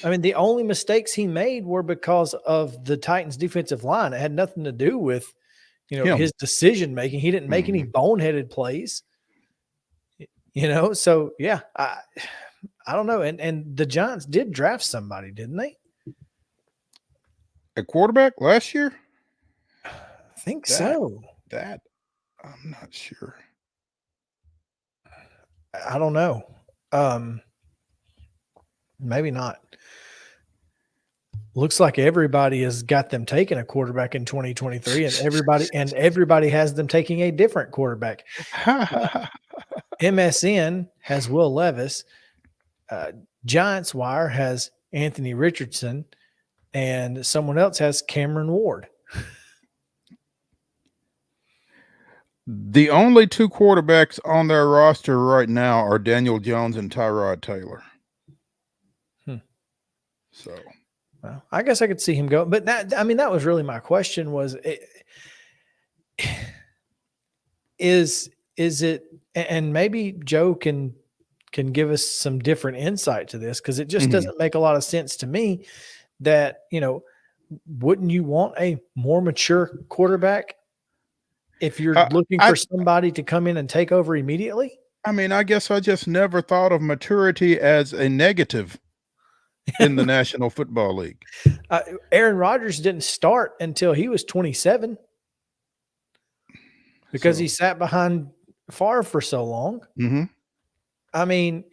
I mean, the only mistakes he made were because of the Titans' defensive line. It had nothing to do with, his decision making. He didn't make any boneheaded plays. So yeah, I don't know. And the Giants did draft somebody, didn't they? A quarterback last year? I think so. That I'm not sure. I don't know. Maybe not. Looks like everybody has got them taking a quarterback in 2023, and everybody has them taking a different quarterback. MSN has Will Levis. Giants Wire has Anthony Richardson, and someone else has Cameron Ward. The only two quarterbacks on their roster right now are Daniel Jones and Tyrod Taylor. So, well, I guess I could see him go, but that was really my question was, is it, and maybe Joe can give us some different insight to this, because it just doesn't make a lot of sense to me that, wouldn't you want a more mature quarterback if you're looking for somebody to come in and take over immediately? I mean, I guess I just never thought of maturity as a negative in the National Football League. Aaron Rodgers didn't start until he was 27 because he sat behind Favre for so long. Mm-hmm. I mean,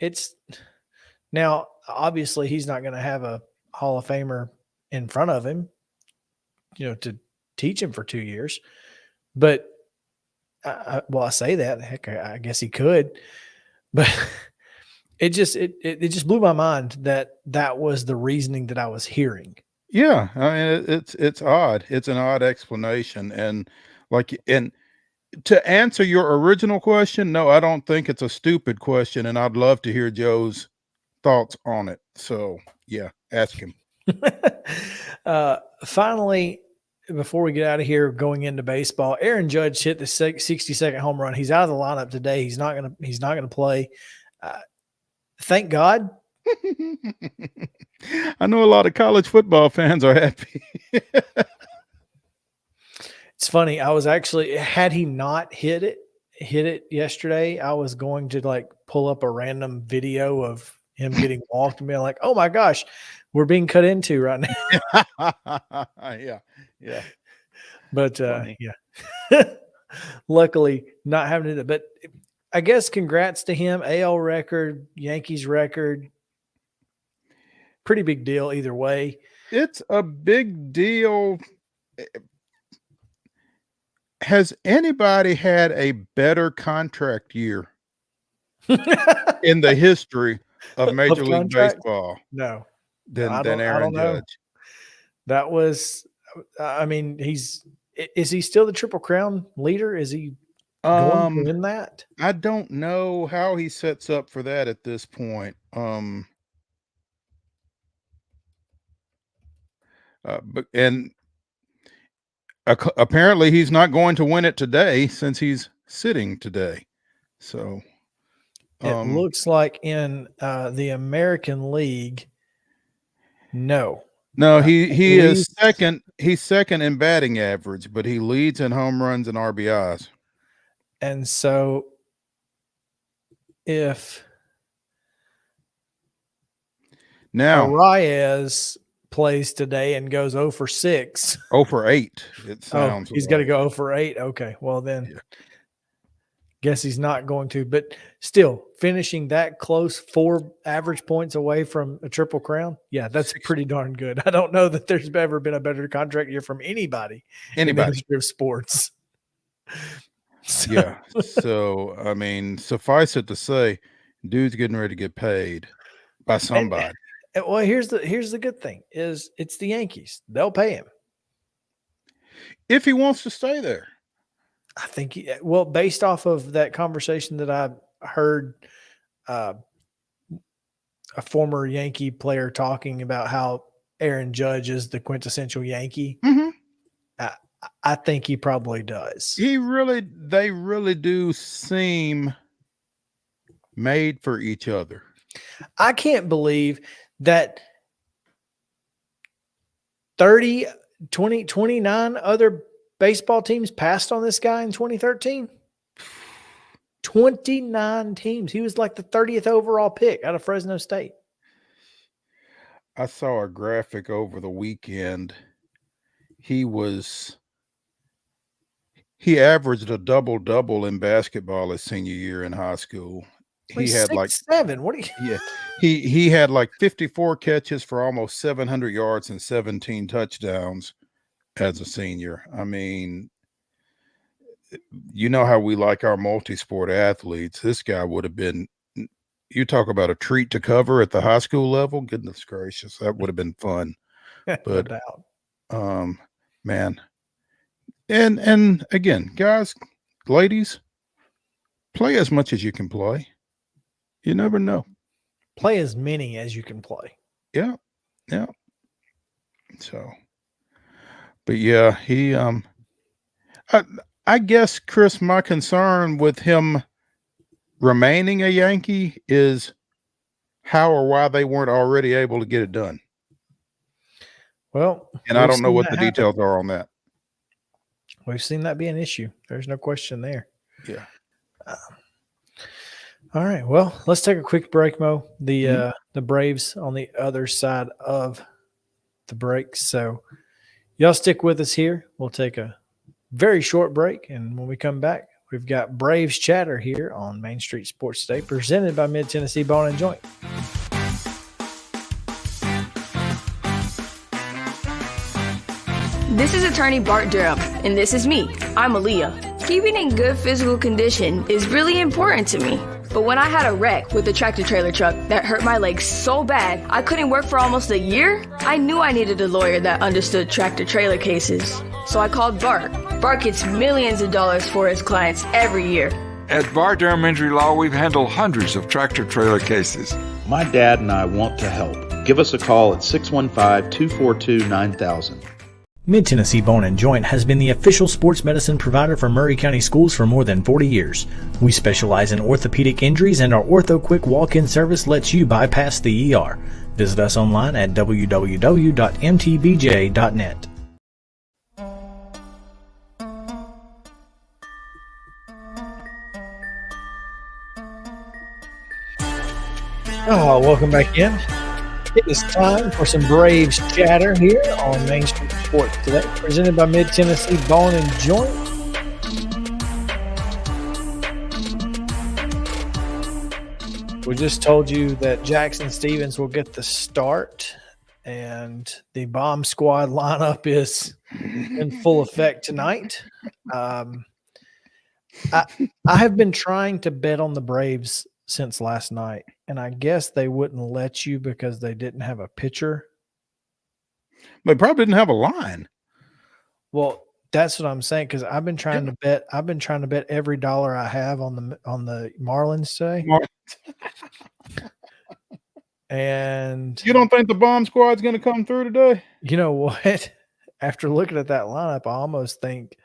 now obviously he's not going to have a Hall of Famer in front of him, to teach him for 2 years. But I say that, heck, I guess he could, but it just blew my mind that was the reasoning that I was hearing. Yeah, I mean, it's odd. It's an odd explanation, and to answer your original question, no, I don't think it's a stupid question, and I'd love to hear Joe's thoughts on it. So yeah, ask him. Finally, before we get out of here, going into baseball, Aaron Judge hit the 60-second home run. He's out of the lineup today. He's not gonna play. Thank God. I know a lot of college football fans are happy. It's funny. I was actually, had he not hit it yesterday, I was going to pull up a random video of him getting walked and being like, oh my gosh, we're being cut into right now. Yeah. But yeah, luckily not having it. But I guess congrats to him. AL record, Yankees record. Pretty big deal either way. It's a big deal. Has anybody had a better contract year in the history of Major League Baseball? No. Than Aaron Judge. That was, I mean, is he still the Triple Crown leader? Is he going to win that? I don't know how he sets up for that at this point. Apparently he's not going to win it today since he's sitting today. So it looks like in the American League, no, he is second. He's second in batting average, but he leads in home runs and RBIs. And so if now Arias plays today and goes 0 for 6. 0 for 8. It sounds he's got to go 0 for 8. Okay. Well, then guess he's not going to, but still finishing that close, 4 average points away from a Triple Crown. Yeah, that's pretty darn good. I don't know that there's ever been a better contract year from anybody in the history of sports. Yeah. So, I mean, suffice it to say, dude's getting ready to get paid by somebody. Well, here's the good thing is it's the Yankees. They'll pay him if he wants to stay there. I think, based off of that conversation that I heard a former Yankee player talking about how Aaron Judge is the quintessential Yankee, I think he probably does. They really do seem made for each other. I can't believe that 29 other baseball teams passed on this guy in 2013. 29 teams. He was like the 30th overall pick out of Fresno State. I saw a graphic over the weekend. He averaged a double-double in basketball his senior year in high school. He had 6'7". What do you? Yeah, he had like 54 catches for almost 700 yards and 17 touchdowns as a senior. I mean, you know how we like our multi-sport athletes. This guy would have been. You talk about a treat to cover at the high school level. Goodness gracious, that would have been fun. But no doubt. man, and again, guys, ladies, play as much as you can play. You never know. Play as many as you can play. Yeah. Yeah. So, but yeah, he, I guess, Chris, my concern with him remaining a Yankee is how or why they weren't already able to get it done. Well, and I don't know what the details are on that. We've seen that be an issue. There's no question there. Yeah. All right. Well, let's take a quick break, Mo. The Braves on the other side of the break. So y'all stick with us here. We'll take a very short break. And when we come back, we've got Braves chatter here on Main Street Sports Today, presented by Mid-Tennessee Bone and Joint. This is attorney Bart Durham, and this is me. I'm Aaliyah. Keeping in good physical condition is really important to me. But when I had a wreck with a tractor-trailer truck that hurt my legs so bad I couldn't work for almost a year, I knew I needed a lawyer that understood tractor-trailer cases. So I called Bart. Bart gets millions of dollars for his clients every year. At Bart Durham Injury Law, we've handled hundreds of tractor-trailer cases. My dad and I want to help. Give us a call at 615-242-9000. Mid-Tennessee Bone and Joint has been the official sports medicine provider for Murray County Schools for more than 40 years. We specialize in orthopedic injuries, and our Ortho Quick walk-in service lets you bypass the ER. Visit us online at www.mtbj.net. Oh, welcome back in. It is time for some Braves chatter here on Main Street Sports Today, presented by Mid-Tennessee Bone and Joint. We just told you that Jackson Stevens will get the start, and the bomb squad lineup is in full effect tonight. I have been trying to bet on the Braves since last night, and I guess they wouldn't let you because they didn't have a pitcher. They probably didn't have a line. Well, that's what I'm saying, because I've been trying to bet. I've been trying to bet every dollar I have on the Marlins today. And you don't think the bomb squad's going to come through today? You know what? After looking at that lineup, I almost think,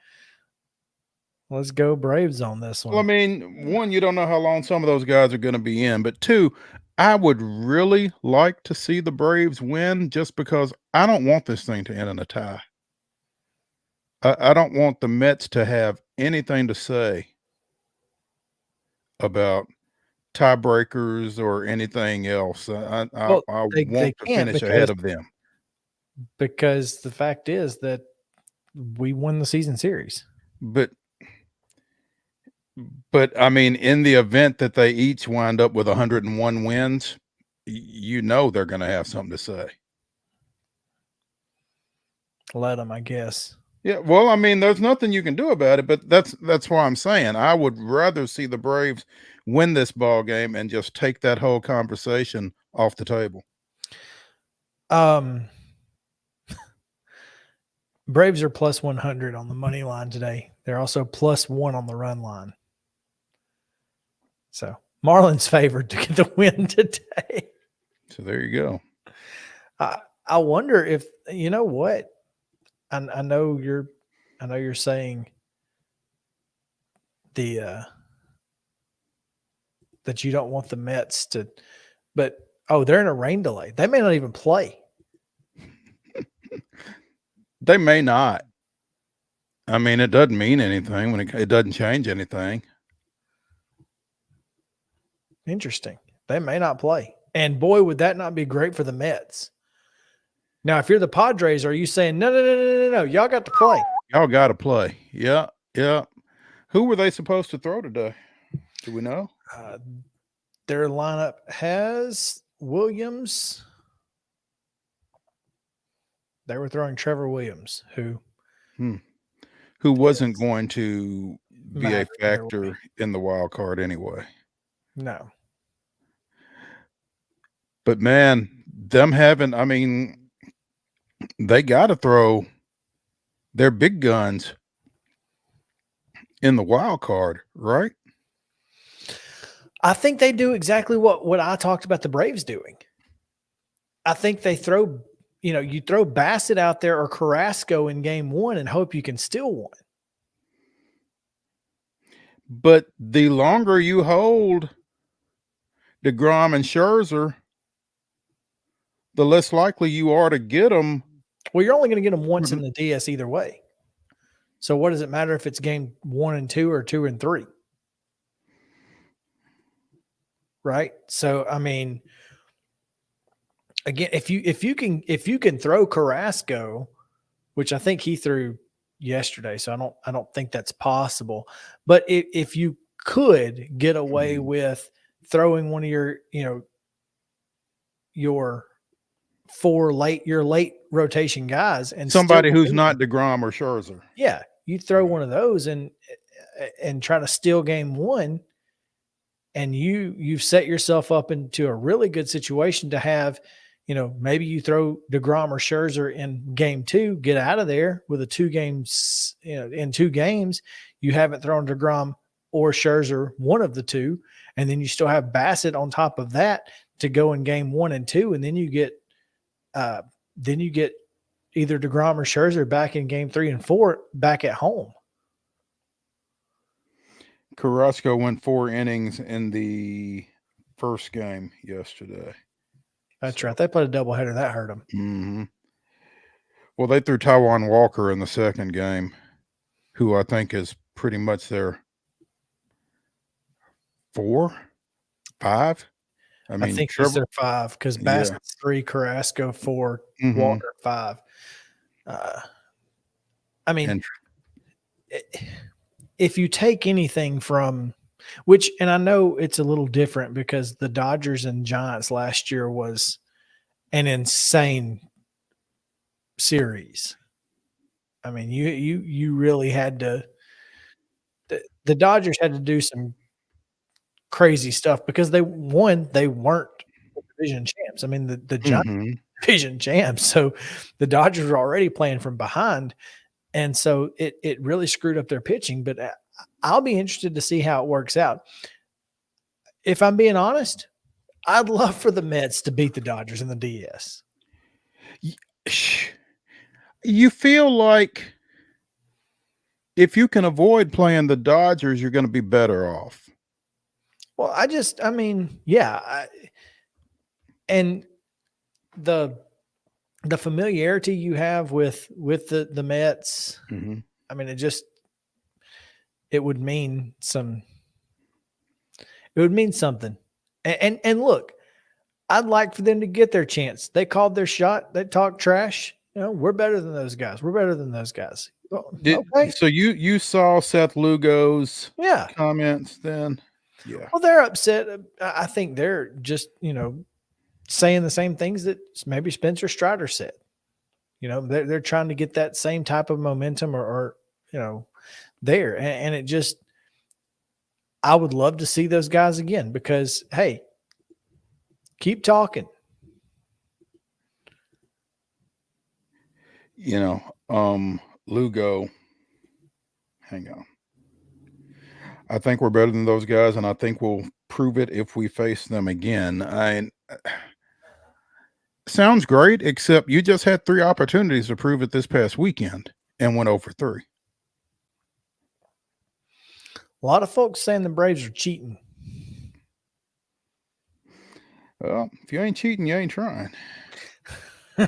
let's go Braves on this one. Well, I mean, one, you don't know how long some of those guys are going to be in, but two, I would really like to see the Braves win just because I don't want this thing to end in a tie. I don't want the Mets to have anything to say about tiebreakers or anything else. I want to finish ahead of them. Because the fact is that we won the season series. But I mean, in the event that they each wind up with 101 wins, you know they're going to have something to say. Let them, I guess. Yeah, well, I mean, there's nothing you can do about it, but that's why I'm saying I would rather see the Braves win this ball game and just take that whole conversation off the table. Braves are plus 100 on the money line today. They're also plus 1 on the run line. So Marlins favored to get the win today. So there you go. I wonder if, you know what? I know you're saying that you don't want the Mets to, but they're in a rain delay. They may not even play. They may not. I mean, it doesn't mean anything when it doesn't change anything. Interesting. They may not play. And boy, would that not be great for the Mets. Now, if you're the Padres, are you saying, no, y'all got to play? Y'all got to play. Yeah. Who were they supposed to throw today? Do we know? Their lineup has Williams. They were throwing Trevor Williams, who wasn't going to be a factor in the wild card anyway. No. But man, them having, I mean, they got to throw their big guns in the wild card, right? I think they do exactly what I talked about the Braves doing. I think they throw, you throw Bassett out there or Carrasco in game 1 and hope you can steal one. But the longer you hold DeGrom and Scherzer, the less likely you are to get them. Well, you're only going to get them once in the DS either way. So what does it matter if it's game 1 and 2 or 2 and 3? Right? So, I mean, again, if you can throw Carrasco, which I think he threw yesterday, so I don't think that's possible. But if you could get away with throwing one of your late rotation guys and somebody who's not DeGrom or Scherzer. Yeah, you throw one of those and try to steal game 1, and you've set yourself up into a really good situation to have, maybe you throw DeGrom or Scherzer in game 2, get out of there with in 2 games, you haven't thrown DeGrom or Scherzer, one of the two, and then you still have Bassett on top of that to go in game 1 and 2, and then you get either DeGrom or Scherzer back in game 3 and 4 back at home. Carrasco went 4 innings in the first game yesterday. That's right. They put a doubleheader. That hurt them. Mm-hmm. Well, they threw Taijuan Walker in the second game, who I think is pretty much their 4, 5. I think it's their 5 because Bassett's 3, Carrasco 4, Walker 5. I mean, if you take anything from which, and I know it's a little different because the Dodgers and Giants last year was an insane series. I mean, you really had to. The Dodgers had to do some crazy stuff because they weren't division champs. I mean, the Giants division champs. So the Dodgers were already playing from behind. And so it really screwed up their pitching, but I'll be interested to see how it works out. If I'm being honest, I'd love for the Mets to beat the Dodgers in the DS. You feel like if you can avoid playing the Dodgers, you're going to be better off. Well, and the familiarity you have with the Mets, I mean, it would mean something. And look, I'd like for them to get their chance. They called their shot. They talked trash. We're better than those guys. We're better than those guys. Okay. So you saw Seth Lugo's comments then? Yeah. Well, they're upset. I think they're just, saying the same things that maybe Spencer Strider said. They're trying to get that same type of momentum or there. And it just, I would love to see those guys again because, hey, keep talking. Lugo, hang on. I think we're better than those guys, and I think we'll prove it if we face them again. Sounds great, except you just had 3 opportunities to prove it this past weekend and went 0 for 3. A lot of folks saying the Braves are cheating. Well, if you ain't cheating, you ain't trying. I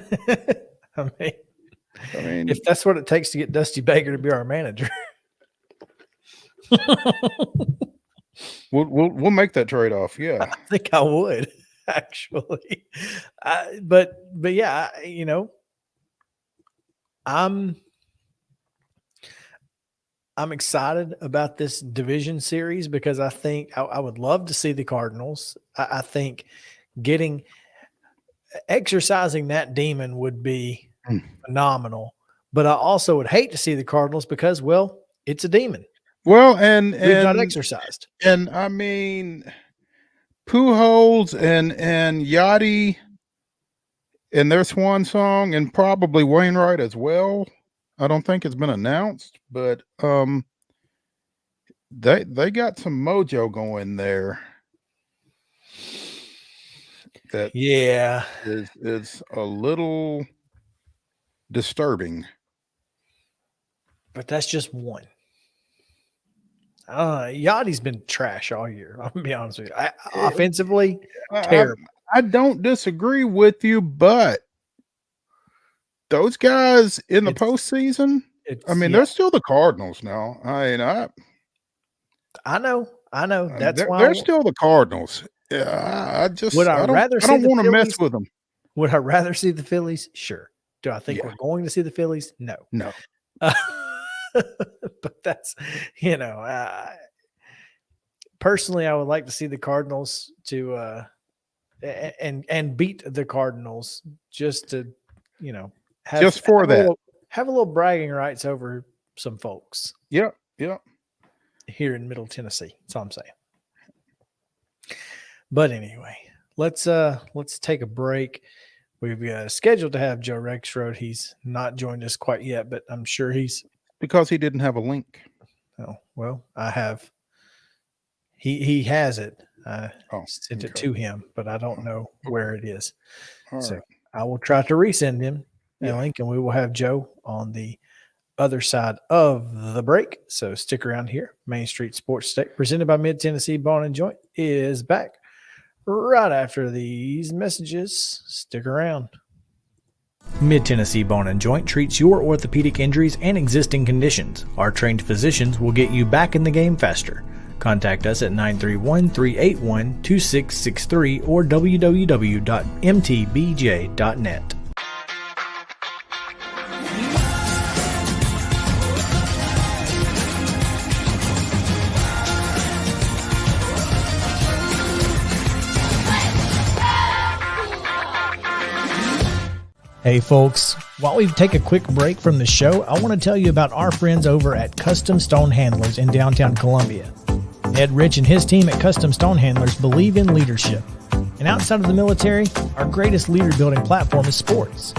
mean, if that's what it takes to get Dusty Baker to be our manager. We'll make that trade-off. Yeah. I think I would actually. But yeah, I'm excited about this division series because I think I would love to see the Cardinals. I think exercising that demon would be phenomenal, but I also would hate to see the Cardinals because, well, it's a demon. Well, and we've not exercised. And I mean, Pujols and Yachty and their swan song, and probably Wainwright as well. I don't think it's been announced, but They got some mojo going there. That is a little disturbing. But that's just one. Yachty's been trash all year. I'm gonna be honest with you. Offensively, terrible. I don't disagree with you, but those guys in the postseason, they're still the Cardinals now. I know. That's why they're still the Cardinals. Yeah, I don't want to mess with them. Would I rather see the Phillies? Sure. Do I think we're going to see the Phillies? No. But that's, personally, I would like to see the Cardinals to and beat the Cardinals just to, have a little bragging rights over some folks. Yep. Here in Middle Tennessee. That's all I'm saying. But anyway, let's take a break. We've scheduled to have Joe Rexrode. He's not joined us quite yet, but I'm sure he's because he didn't have a link. Oh, well, I have. He has it. I sent it to him, but I don't know where it is. So I will try to resend him a link, and we will have Joe on the other side of the break. So stick around here. Main Street Sports Today, presented by Mid Tennessee Bone and Joint, is back right after these messages. Stick around. Mid Tennessee Bone and Joint treats your orthopedic injuries and existing conditions. Our trained physicians will get you back in the game faster. Contact us at 931-381-2663 or www.mtbj.net. Hey folks, while we take a quick break from the show, I want to tell you about our friends over at Custom Stone Handlers in downtown Columbia. Ed Rich and his team at Custom Stone Handlers believe in leadership. And outside of the military, our greatest leader building platform is sports.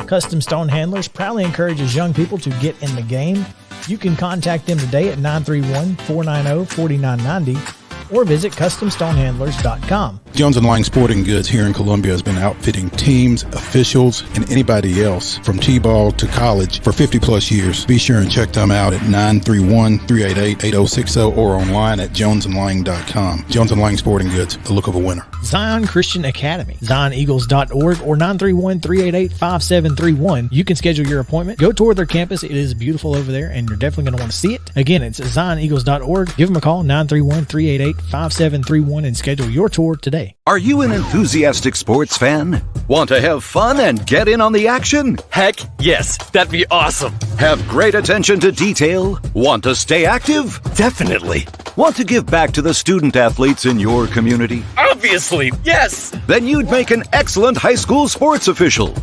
Custom Stone Handlers proudly encourages young people to get in the game. You can contact them today at 931-490-4990 or visit CustomStonehandlers.com. Jones & Lang Sporting Goods here in Columbia has been outfitting teams, officials, and anybody else from T-ball to college for 50-plus years. Be sure and check them out at 931-388-8060 or online at jonesandlang.com. Jones & Lang Sporting Goods, the look of a winner. Zion Christian Academy, ZionEagles.org or 931-388-5731. You can schedule your appointment. Go tour their campus. It is beautiful over there, and you're definitely going to want to see it. Again, it's ZionEagles.org. Give them a call, 931-388-5731, and schedule your tour today. Are you an enthusiastic sports fan? Want to have fun and get in on the action? Heck, yes. That'd be awesome. Have great attention to detail? Want to stay active? Definitely. Want to give back to the student athletes in your community? Obviously, yes. Then you'd make an excellent high school sports official.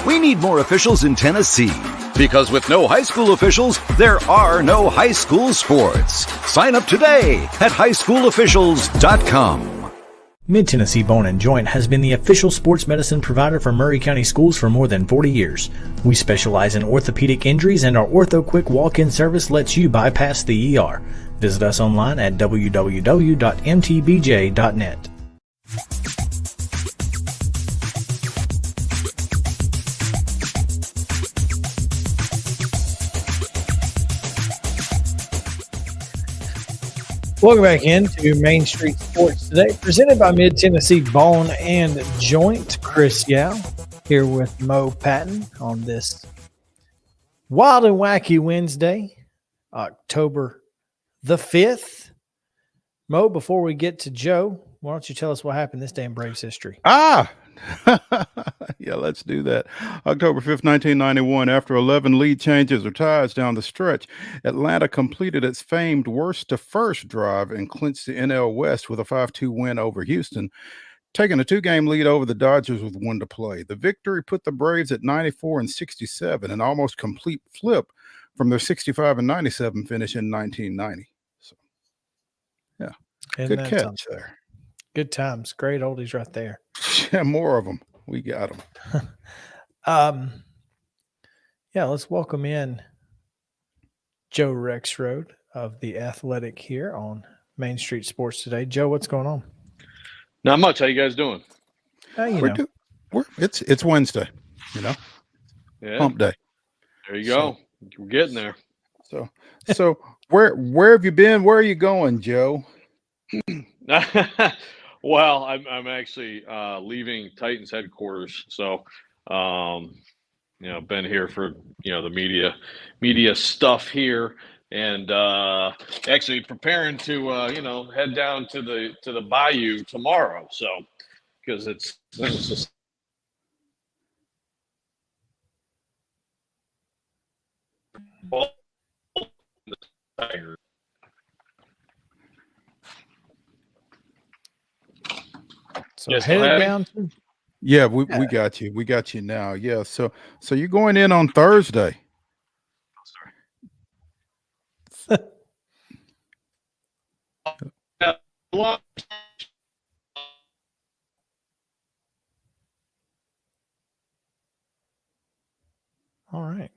We need more officials in Tennessee. Because with no high school officials, there are no high school sports. Sign up today at highschoolofficials.com. Mid-Tennessee Bone and Joint has been the official sports medicine provider for Murray County Schools for more than 40 years. We specialize in orthopedic injuries, and our Ortho Quick walk-in service lets you bypass the ER. Visit us online at www.mtbj.net. Welcome back into Main Street Sports Today, presented by Mid Tennessee Bone and Joint. Chris Yao here with Mo Patton on this Wild and Wacky Wednesday, October the 5th. Mo, before we get to Joe, why don't you tell us what happened this day in Braves history? Yeah, let's do that. October 5th, 1991, after 11 lead changes or ties down the stretch, Atlanta completed its famed worst-to-first drive and clinched the NL West with a 5-2 win over Houston, taking a 2-game lead over the Dodgers with 1 to play. The victory put the Braves at 94 and 67, an almost complete flip from their 65 and 97 finish in 1990. So, yeah, good catch there. Good times. Great oldies right there. Yeah, more of them. We got them. Yeah, let's welcome in Joe Rexrode. of the Athletic here on Main Street Sports Today. Joe, what's going on? Not much. How you guys doing? It's Wednesday, Yeah. Hump day. There you go. We're getting there. So where have you been? Where are you going, Joe? Well, I'm actually leaving Titans headquarters. So, been here for the media stuff here, and actually preparing to head down to the Bayou tomorrow. So, because it's just Tiger. So headed down to. Yeah, we got you. We got you now. Yeah. So you're going in on Thursday. All right.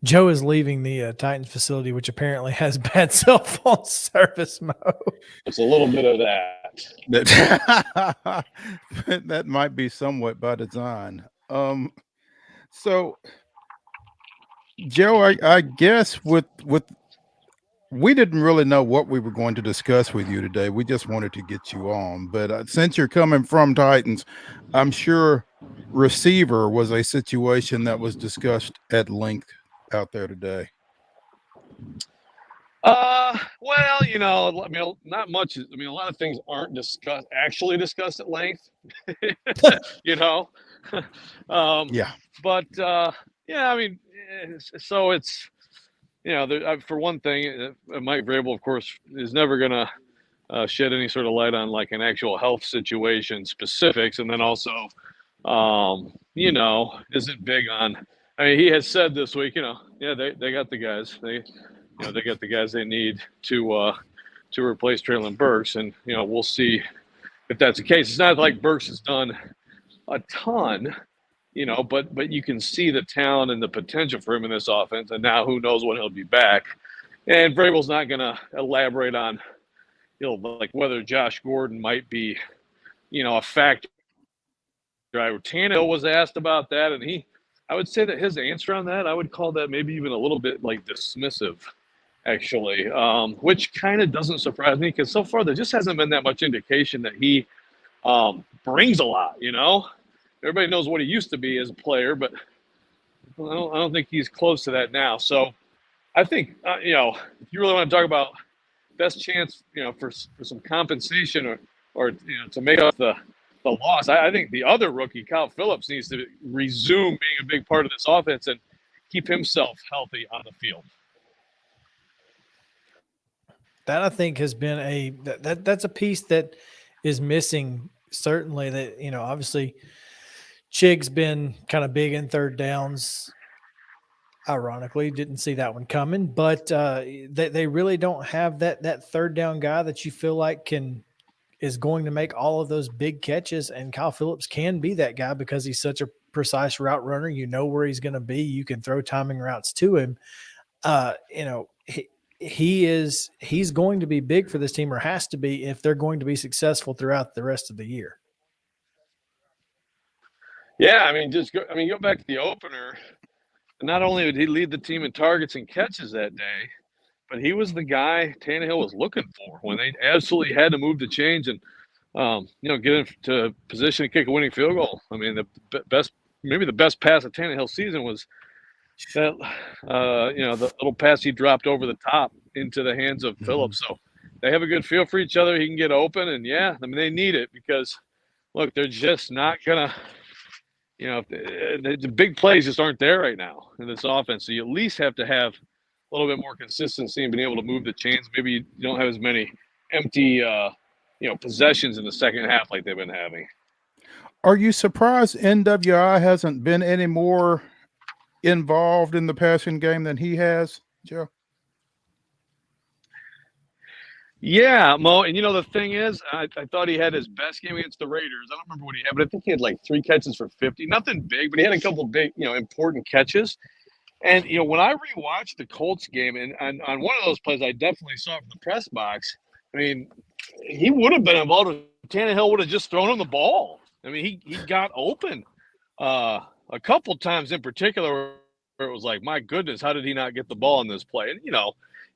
Joe is leaving the Titans facility, which apparently has bad cell phone service mode. It's a little bit of that. That might be somewhat by design. So, Joe, I guess with we didn't really know what we were going to discuss with you today. We just wanted to get you on. But since you're coming from Titans, I'm sure receiver was a situation that was discussed at length out there today. Well, not much. A lot of things aren't actually discussed at length. Yeah. But so it's for one thing, Mike Vrabel, of course, is never gonna shed any sort of light on like an actual health situation specifics, and then also, isn't big on. I mean, he has said this week, they got the guys. They got the guys they need to replace Traylon Burks, and we'll see if that's the case. It's not like Burks has done a ton, but you can see the talent and the potential for him in this offense, and now who knows when he'll be back. And Vrabel's not going to elaborate on, like whether Josh Gordon might be, a factor. Tannehill was asked about that, and I would say that his answer on that, I would call that maybe even a little bit like dismissive, actually, which kind of doesn't surprise me because so far there just hasn't been that much indication that he brings a lot, Everybody knows what he used to be as a player, but I don't think he's close to that now. So I think, if you really want to talk about best chance, for some compensation or to make up the loss, I think the other rookie, Kyle Phillips, needs to resume being a big part of this offense and keep himself healthy on the field. That I think has been that's a piece that is missing. Certainly, that obviously Chig's been kind of big in third downs. Ironically, didn't see that one coming, but they really don't have that third down guy that you feel like is going to make all of those big catches. And Kyle Phillips can be that guy because he's such a precise route runner. You know where he's going to be. You can throw timing routes to him. He's going to be big for this team, or has to be, if they're going to be successful throughout the rest of the year. Yeah, go back to the opener. Not only did he lead the team in targets and catches that day, but he was the guy Tannehill was looking for when they absolutely had to move the chains and, get into position to kick a winning field goal. I mean, the best pass of Tannehill's season was that, the little pass he dropped over the top into the hands of Phillips. So they have a good feel for each other. He can get open, and they need it because, look, they're just not gonna. The big plays just aren't there right now in this offense. So you at least have to have a little bit more consistency and being able to move the chains. Maybe you don't have as many empty, possessions in the second half like they've been having. Are you surprised NWI hasn't been any more involved in the passing game than he has, Joe? Yeah, Mo, and the thing is, I thought he had his best game against the Raiders. I don't remember what he had, but I think he had like 3 catches for 50. Nothing big, but he had a couple big, important catches. And, when I rewatched the Colts game, and on one of those plays, I definitely saw it from the press box. I mean, he would have been involved if Tannehill would have just thrown him the ball. I mean, he got open a couple times in particular where it was like, my goodness, how did he not get the ball in this play? And,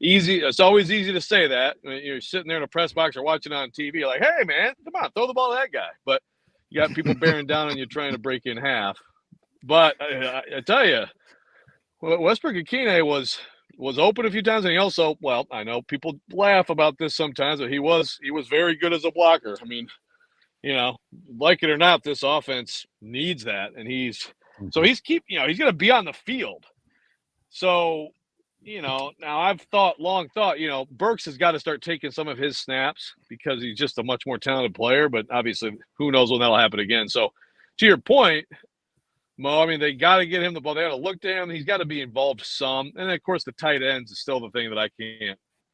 easy. It's always easy to say that. You're sitting there in a press box or watching on TV, like, hey, man, come on, throw the ball to that guy. But you got people bearing down on you trying to break in half. But I tell you, Westbrook-Akine was open a few times, and he also, well, I know people laugh about this sometimes, but he was very good as a blocker. I mean, like it or not, this offense needs that, and he's going to be on the field. So, now I've long thought, Burks has got to start taking some of his snaps because he's just a much more talented player, but obviously who knows when that'll happen again. So to your point, Mo, I mean, they got to get him the ball. They got to look to him. He's got to be involved some. And then, of course, the tight ends is still the thing that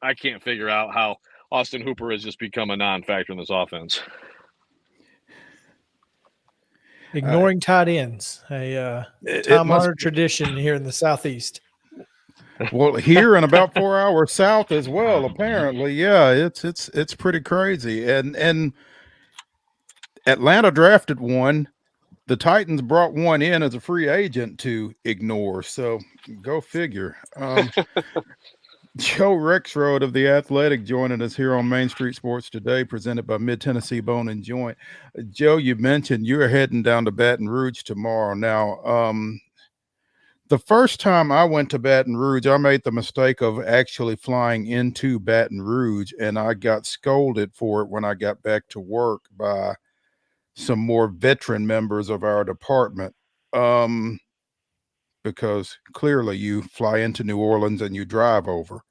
I can't figure out how Austin Hooper has just become a non-factor in this offense. Ignoring tight ends, a time-honored tradition here in the Southeast. Well, here and about 4 hours south as well, apparently. Yeah, it's pretty crazy. And Atlanta drafted one. The Titans brought one in as a free agent to ignore. So go figure. Joe Rexrode of The Athletic joining us here on Main Street Sports Today, presented by Mid-Tennessee Bone and Joint. Joe, you mentioned you're heading down to Baton Rouge tomorrow. Now, the first time I went to Baton Rouge, I made the mistake of actually flying into Baton Rouge, and I got scolded for it when I got back to work by some more veteran members of our department, because clearly you fly into New Orleans and you drive over.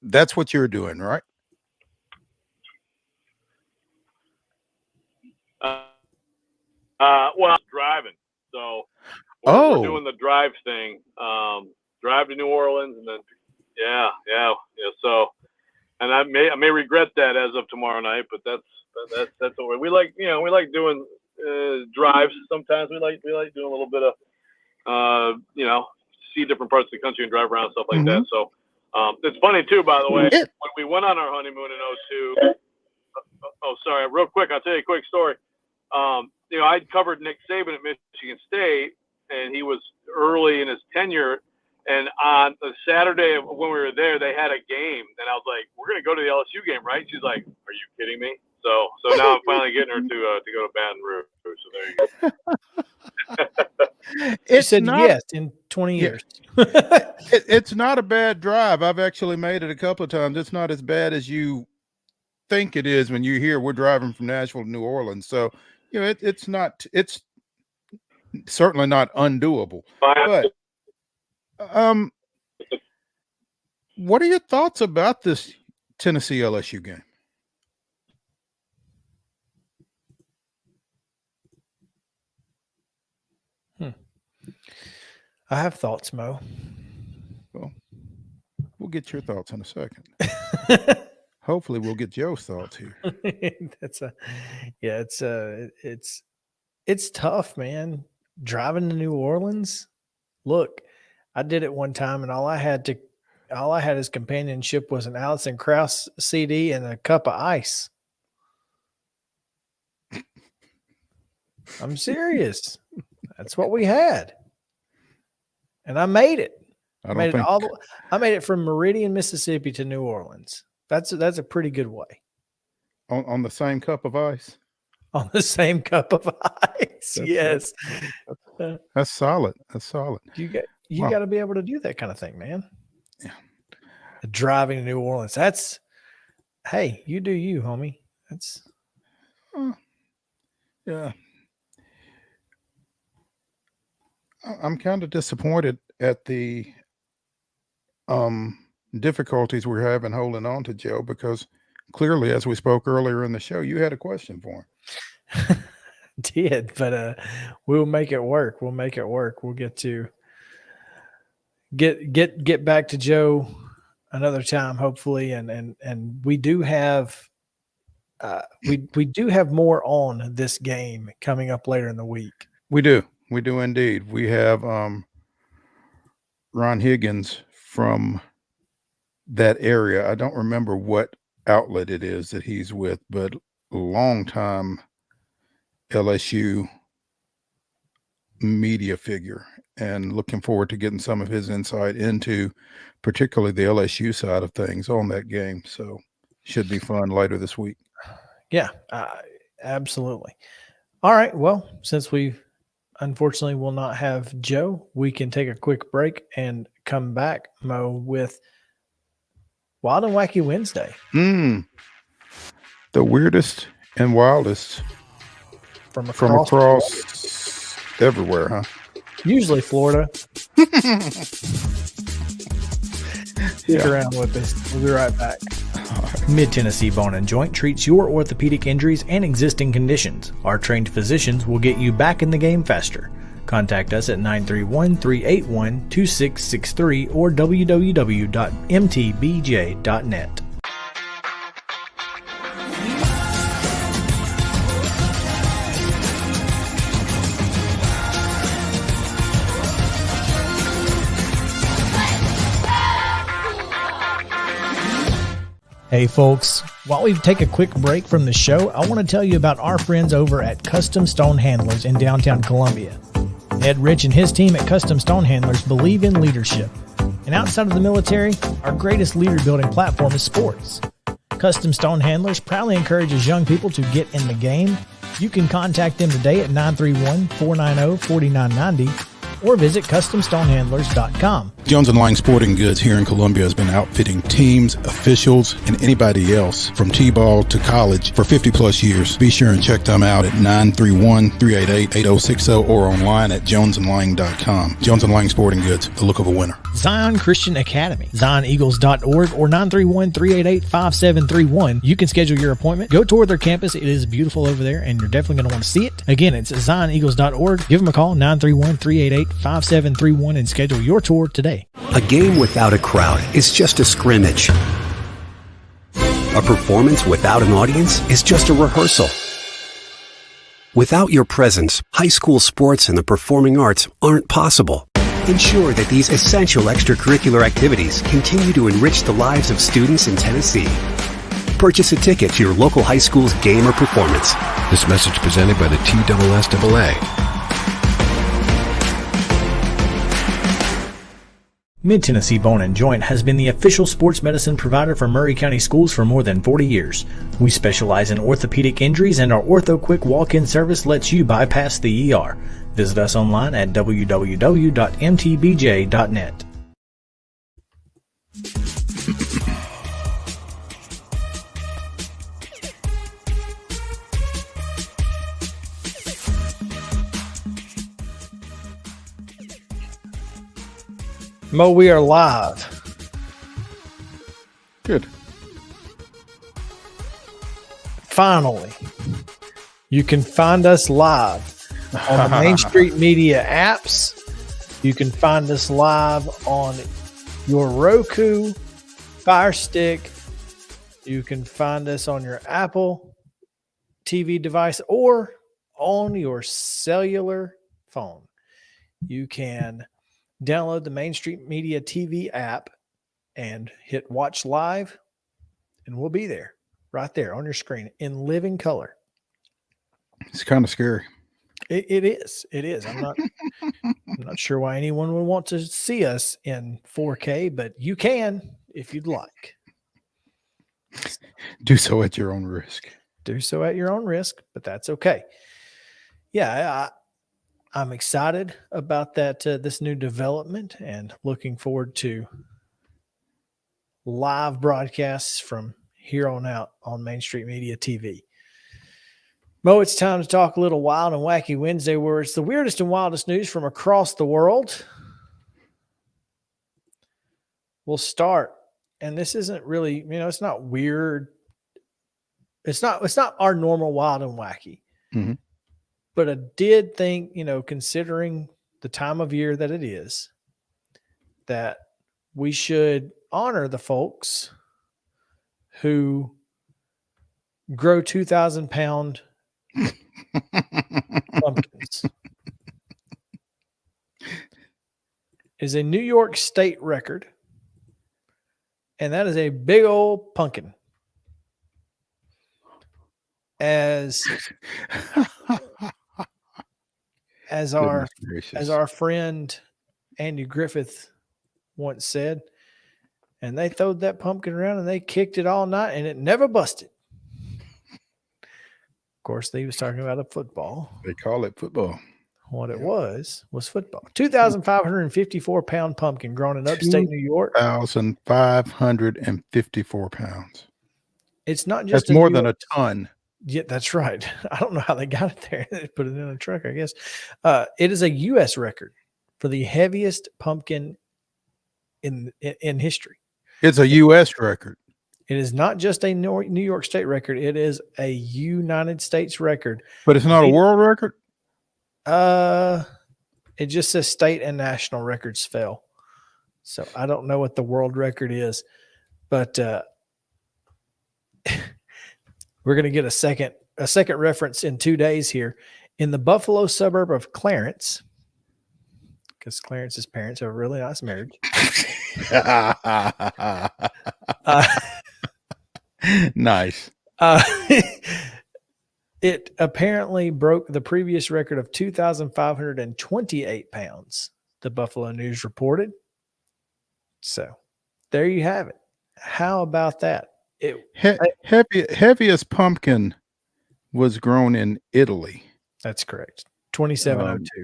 That's what you're doing, right? Well, driving. So we're doing the drive thing. Drive to New Orleans and then, yeah. So, and I may regret that as of tomorrow night, but that's what we like. We like doing drives. Sometimes we like doing a little bit of, see different parts of the country and drive around, stuff like that. So it's funny too, by the way, when we went on our honeymoon in 2002. Oh, sorry, real quick, I'll tell you a quick story. I'd covered Nick Saban at Michigan State, and he was early in his tenure. And on the Saturday when we were there, they had a game, and I was like, "We're going to go to the LSU game, right?" She's like, "Are you kidding me?" So now I'm finally getting her to go to Baton Rouge. So there you go. It said yes in 20 years. It's not a bad drive. I've actually made it a couple of times. It's not as bad as you think it is when you hear we're driving from Nashville to New Orleans. So it's certainly not undoable. But what are your thoughts about this Tennessee LSU game? I have thoughts, Mo. Well, we'll get your thoughts in a second. Hopefully we'll get Joe's thoughts here. It's tough, man. Driving to New Orleans. Look, I did it one time, and all I had as companionship was an Alison Krauss CD and a cup of ice. I'm serious. That's what we had. And I made it. I made it from Meridian, Mississippi to New Orleans. That's a pretty good way. On the same cup of ice? On the same cup of ice. Yes. That's solid. That's solid. You got to be able to do that kind of thing, man. Yeah. Driving to New Orleans. Hey, you do you, homie. Yeah. I'm kind of disappointed at the difficulties we're having holding on to Joe, because clearly, as we spoke earlier in the show, you had a question for him. Did, but we'll make it work. We'll make it work. We'll get to get back to Joe another time, hopefully, and we do have we do have more on this game coming up later in the week. We do indeed. We have Ron Higgins from that area. I don't remember what outlet it is that he's with, but a long time LSU media figure, and looking forward to getting some of his insight into particularly the LSU side of things on that game. So should be fun later this week. Yeah, absolutely. All right. Well, since we unfortunately will not have Joe, we can take a quick break and come back, Mo, with Wild and Wacky Wednesday. The weirdest and wildest from across everywhere, huh? Usually Florida. Stick around with us. We'll be right back. Mid-Tennessee Bone and Joint treats your orthopedic injuries and existing conditions. Our trained physicians will get you back in the game faster. Contact us at 931-381-2663 or www.mtbj.net. Hey folks, while we take a quick break from the show, I want to tell you about our friends over at Custom Stone Handlers in downtown Columbia. Ed Rich and his team at Custom Stone Handlers believe in leadership. And outside of the military, our greatest leader building platform is sports. Custom Stone Handlers proudly encourages young people to get in the game. You can contact them today at 931-490-4990 or visit CustomStonehandlers.com. Jones & Lang Sporting Goods here in Columbia has been outfitting teams, officials, and anybody else from T-ball to college for 50-plus years. Be sure and check them out at 931-388-8060 or online at jonesandlang.com. Jones & Lang Sporting Goods, the look of a winner. Zion Christian Academy, ZionEagles.org or 931-388-5731. You can schedule your appointment. Go tour their campus. It is beautiful over there, and you're definitely going to want to see it. Again, it's ZionEagles.org. Give them a call, 931-388-5731, and schedule your tour today. A game without a crowd is just a scrimmage. A performance without an audience is just a rehearsal. Without your presence, high school sports and the performing arts aren't possible. Ensure that these essential extracurricular activities continue to enrich the lives of students in Tennessee. Purchase a ticket to your local high school's game or performance. This message presented by the TSSAA. Mid-Tennessee Bone and Joint has been the official sports medicine provider for Murray County Schools for more than 40 years. We specialize in orthopedic injuries, and our Ortho Quick walk-in service lets you bypass the ER. Visit us online at www.mtbj.net. Mo, we are live. Good. Finally, you can find us live on the Main Street Media apps. You can find us live on your Roku, Fire Stick. You can find us on your Apple TV device or on your cellular phone. You can download the Main Street Media TV app and hit watch live, and we'll be there right there on your screen in living color. It's kind of scary. It is. I'm not sure why anyone would want to see us in 4K, but you can if you'd like. Do so at your own risk. Do so at your own risk, but that's okay. Yeah, I'm excited about that, this new development, and looking forward to live broadcasts from here on out on Main Street Media TV. Mo, it's time to talk a little Wild and Wacky Wednesday, where it's the weirdest and wildest news from across the world. We'll start, and this isn't really, it's not weird. It's not our normal Wild and Wacky. Mm-hmm. But I did think, considering the time of year that it is, that we should honor the folks who grow 2,000-pound pumpkins. is a New York State record, and that is a big old pumpkin. As our friend Andy Griffith once said, and they throwed that pumpkin around and they kicked it all night and it never busted. Of course, he was talking about a football. They call it football. What it was football. 2,554-pound pumpkin grown in upstate New York. 2,554 pounds. It's not just that's more than a ton. Yeah, that's right. I don't know how they got it there. They put it in a truck, I guess. It is a U.S. record for the heaviest pumpkin in history. It's a U.S. record. It is not just a New York State record. It is a United States record. But it's not a world record? It just says state and national records fell. So I don't know what the world record is, but we're going to get a second reference in 2 days here. In the Buffalo suburb of Clarence, because Clarence's parents have a really nice marriage. Nice. It apparently broke the previous record of 2,528 pounds, the Buffalo News reported. So there you have it. How about that? Heaviest pumpkin was grown in Italy. That's correct. 2702.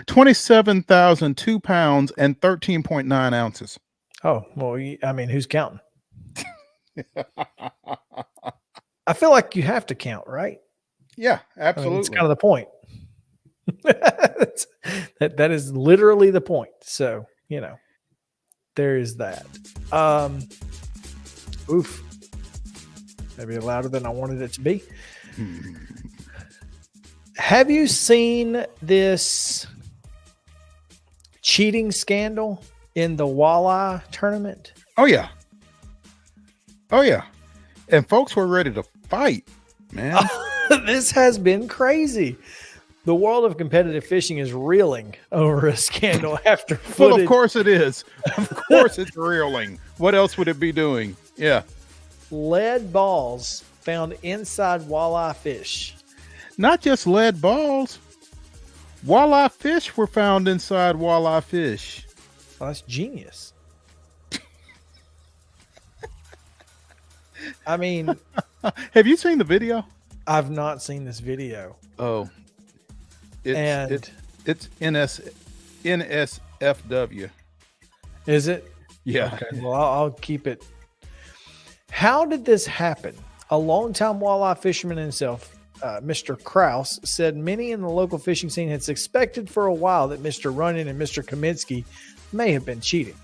27,002 pounds and 13.9 ounces. Oh, well, I mean, who's counting? I feel like you have to count, right? Yeah, absolutely. I mean, it's kind of the point. that is literally the point. So, there is that. Oof. Maybe louder than I wanted it to be. Have you seen this cheating scandal in the walleye tournament? Oh, yeah. Oh, yeah. And folks were ready to fight, man. This has been crazy. The world of competitive fishing is reeling over a scandal after footage. Well, of course it is. Of course it's reeling. What else would it be doing? Yeah. Lead balls found inside walleye fish. Not just lead balls. Walleye fish were found inside walleye fish. Oh, that's genius. I mean, have you seen the video? I've not seen this video. Oh, it's NSFW. Is it? Yeah. Okay. Well, I'll keep it. How did this happen? A longtime walleye fisherman himself, Mr. Kraus, said many in the local fishing scene had suspected for a while that Mr. Runyon and Mr. Kaminsky may have been cheating.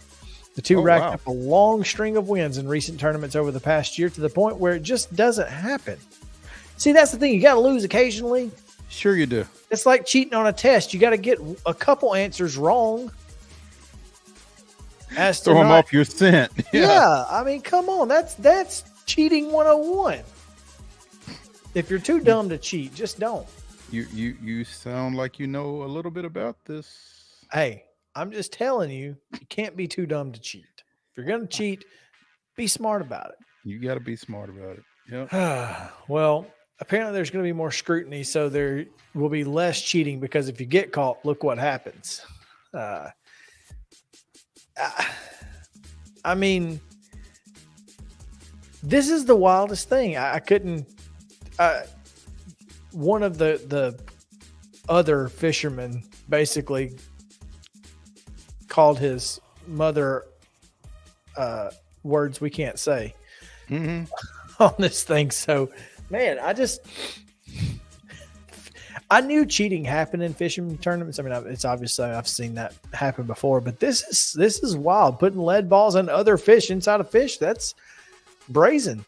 The two racked up a long string of wins in recent tournaments over the past year to the point where it just doesn't happen. See, that's the thing. You got to lose occasionally. Sure you do. It's like cheating on a test. You got to get a couple answers wrong. Throw them off your scent. Yeah. I mean, come on. That's cheating 101. If you're too dumb to cheat, just don't. You sound like you know a little bit about this. Hey, I'm just telling you, you can't be too dumb to cheat. If you're going to cheat, be smart about it. You got to be smart about it. Yeah. Well, apparently there's going to be more scrutiny, so there will be less cheating because if you get caught, look what happens. I mean, this is the wildest thing. I couldn't. One of the other fishermen basically called his mother words we can't say on this thing. So, man, I knew cheating happened in fishing tournaments. I mean, it's obviously I've seen that happen before, but this is wild. Putting lead balls and other fish inside a fish, that's brazen.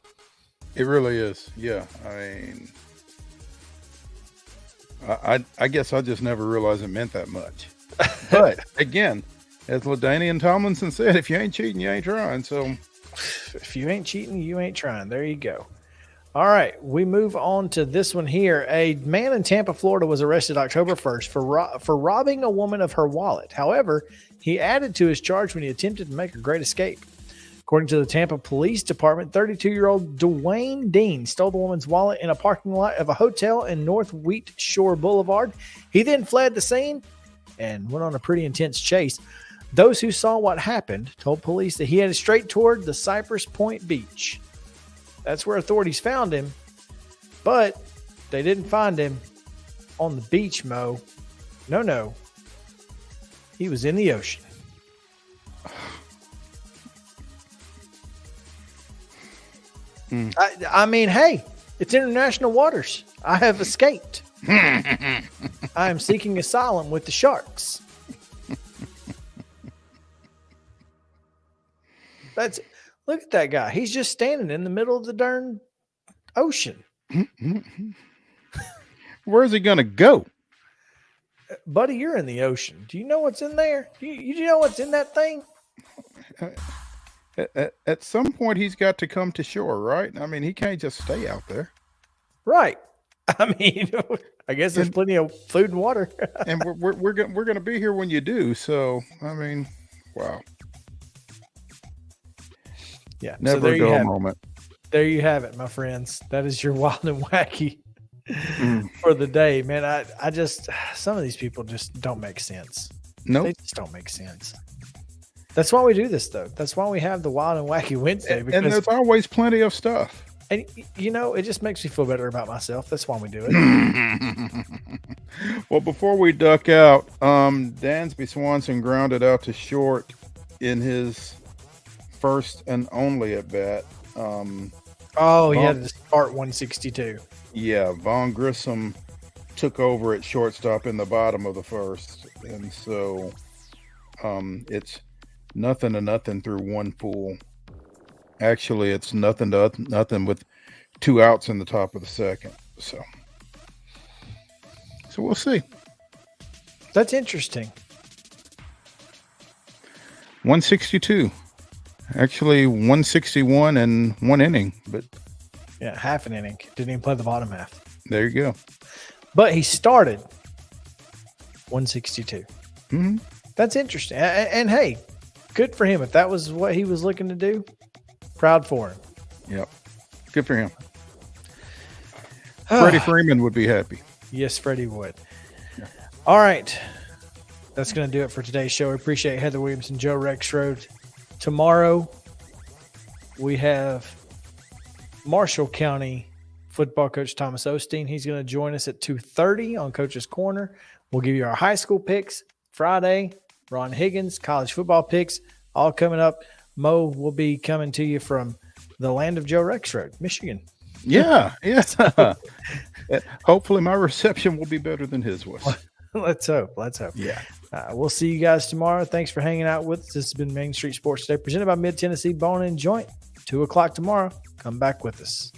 It really is. Yeah. I mean, I guess I just never realized it meant that much. But again, as LaDainian Tomlinson said, if you ain't cheating, you ain't trying. So if you ain't cheating, you ain't trying. There you go. All right, we move on to this one here. A man in Tampa, Florida was arrested October 1st for robbing a woman of her wallet. However, he added to his charge when he attempted to make a great escape. According to the Tampa Police Department, 32-year-old Dwayne Dean stole the woman's wallet in a parking lot of a hotel in North Wheat Shore Boulevard. He then fled the scene and went on a pretty intense chase. Those who saw what happened told police that he headed straight toward the Cypress Point Beach. That's where authorities found him, but they didn't find him on the beach, Mo. No. He was in the ocean. I mean, hey, it's international waters. I have escaped. I am seeking asylum with the sharks. Look at that guy. He's just standing in the middle of the darn ocean. Where's he going to go? Buddy, you're in the ocean. Do you know what's in there? Do you know what's in that thing? At some point, he's got to come to shore, right? I mean, he can't just stay out there. Right. I mean, I guess there's plenty of food and water. And we're going to be here when you do. So, I mean, wow. Yeah. Never go a moment. There you have it, my friends. That is your wild and wacky for the day, man. I just, some of these people just don't make sense. No, they just don't make sense. That's why we do this, though. That's why we have the Wild and Wacky Wednesday. And there's always plenty of stuff. And, you know, it just makes me feel better about myself. That's why we do it. Well, before we duck out, Dansby Swanson grounded out to short in his first and only at bat. He had to start 162. Yeah, Vaughn Grissom took over at shortstop in the bottom of the first. And so it's 0-0 through one full. Actually, it's 0-0 with 2 outs in the top of the second. So we'll see. That's interesting. 162. Actually, 161 and 1 inning, but yeah, half an inning. Didn't even play the bottom half. There you go. But he started 162. Mm-hmm. That's interesting. And hey, good for him. If that was what he was looking to do, proud for him. Yep. Good for him. Freddie Freeman would be happy. Yes, Freddie would. Yeah. All right. That's going to do it for today's show. I appreciate Heather Williams and Joe Rexrode. Tomorrow, we have Marshall County football coach Thomas Osteen. He's going to join us at 2:30 on Coach's Corner. We'll give you our high school picks. Friday, Ron Higgins, college football picks, all coming up. Mo will be coming to you from the land of Joe Rexrode, Michigan. Yeah, yes. Hopefully my reception will be better than his was. Let's hope. Yeah. We'll see you guys tomorrow. Thanks for hanging out with us. This has been Main Street Sports Today, presented by Mid-Tennessee Bone and Joint. 2:00 tomorrow. Come back with us.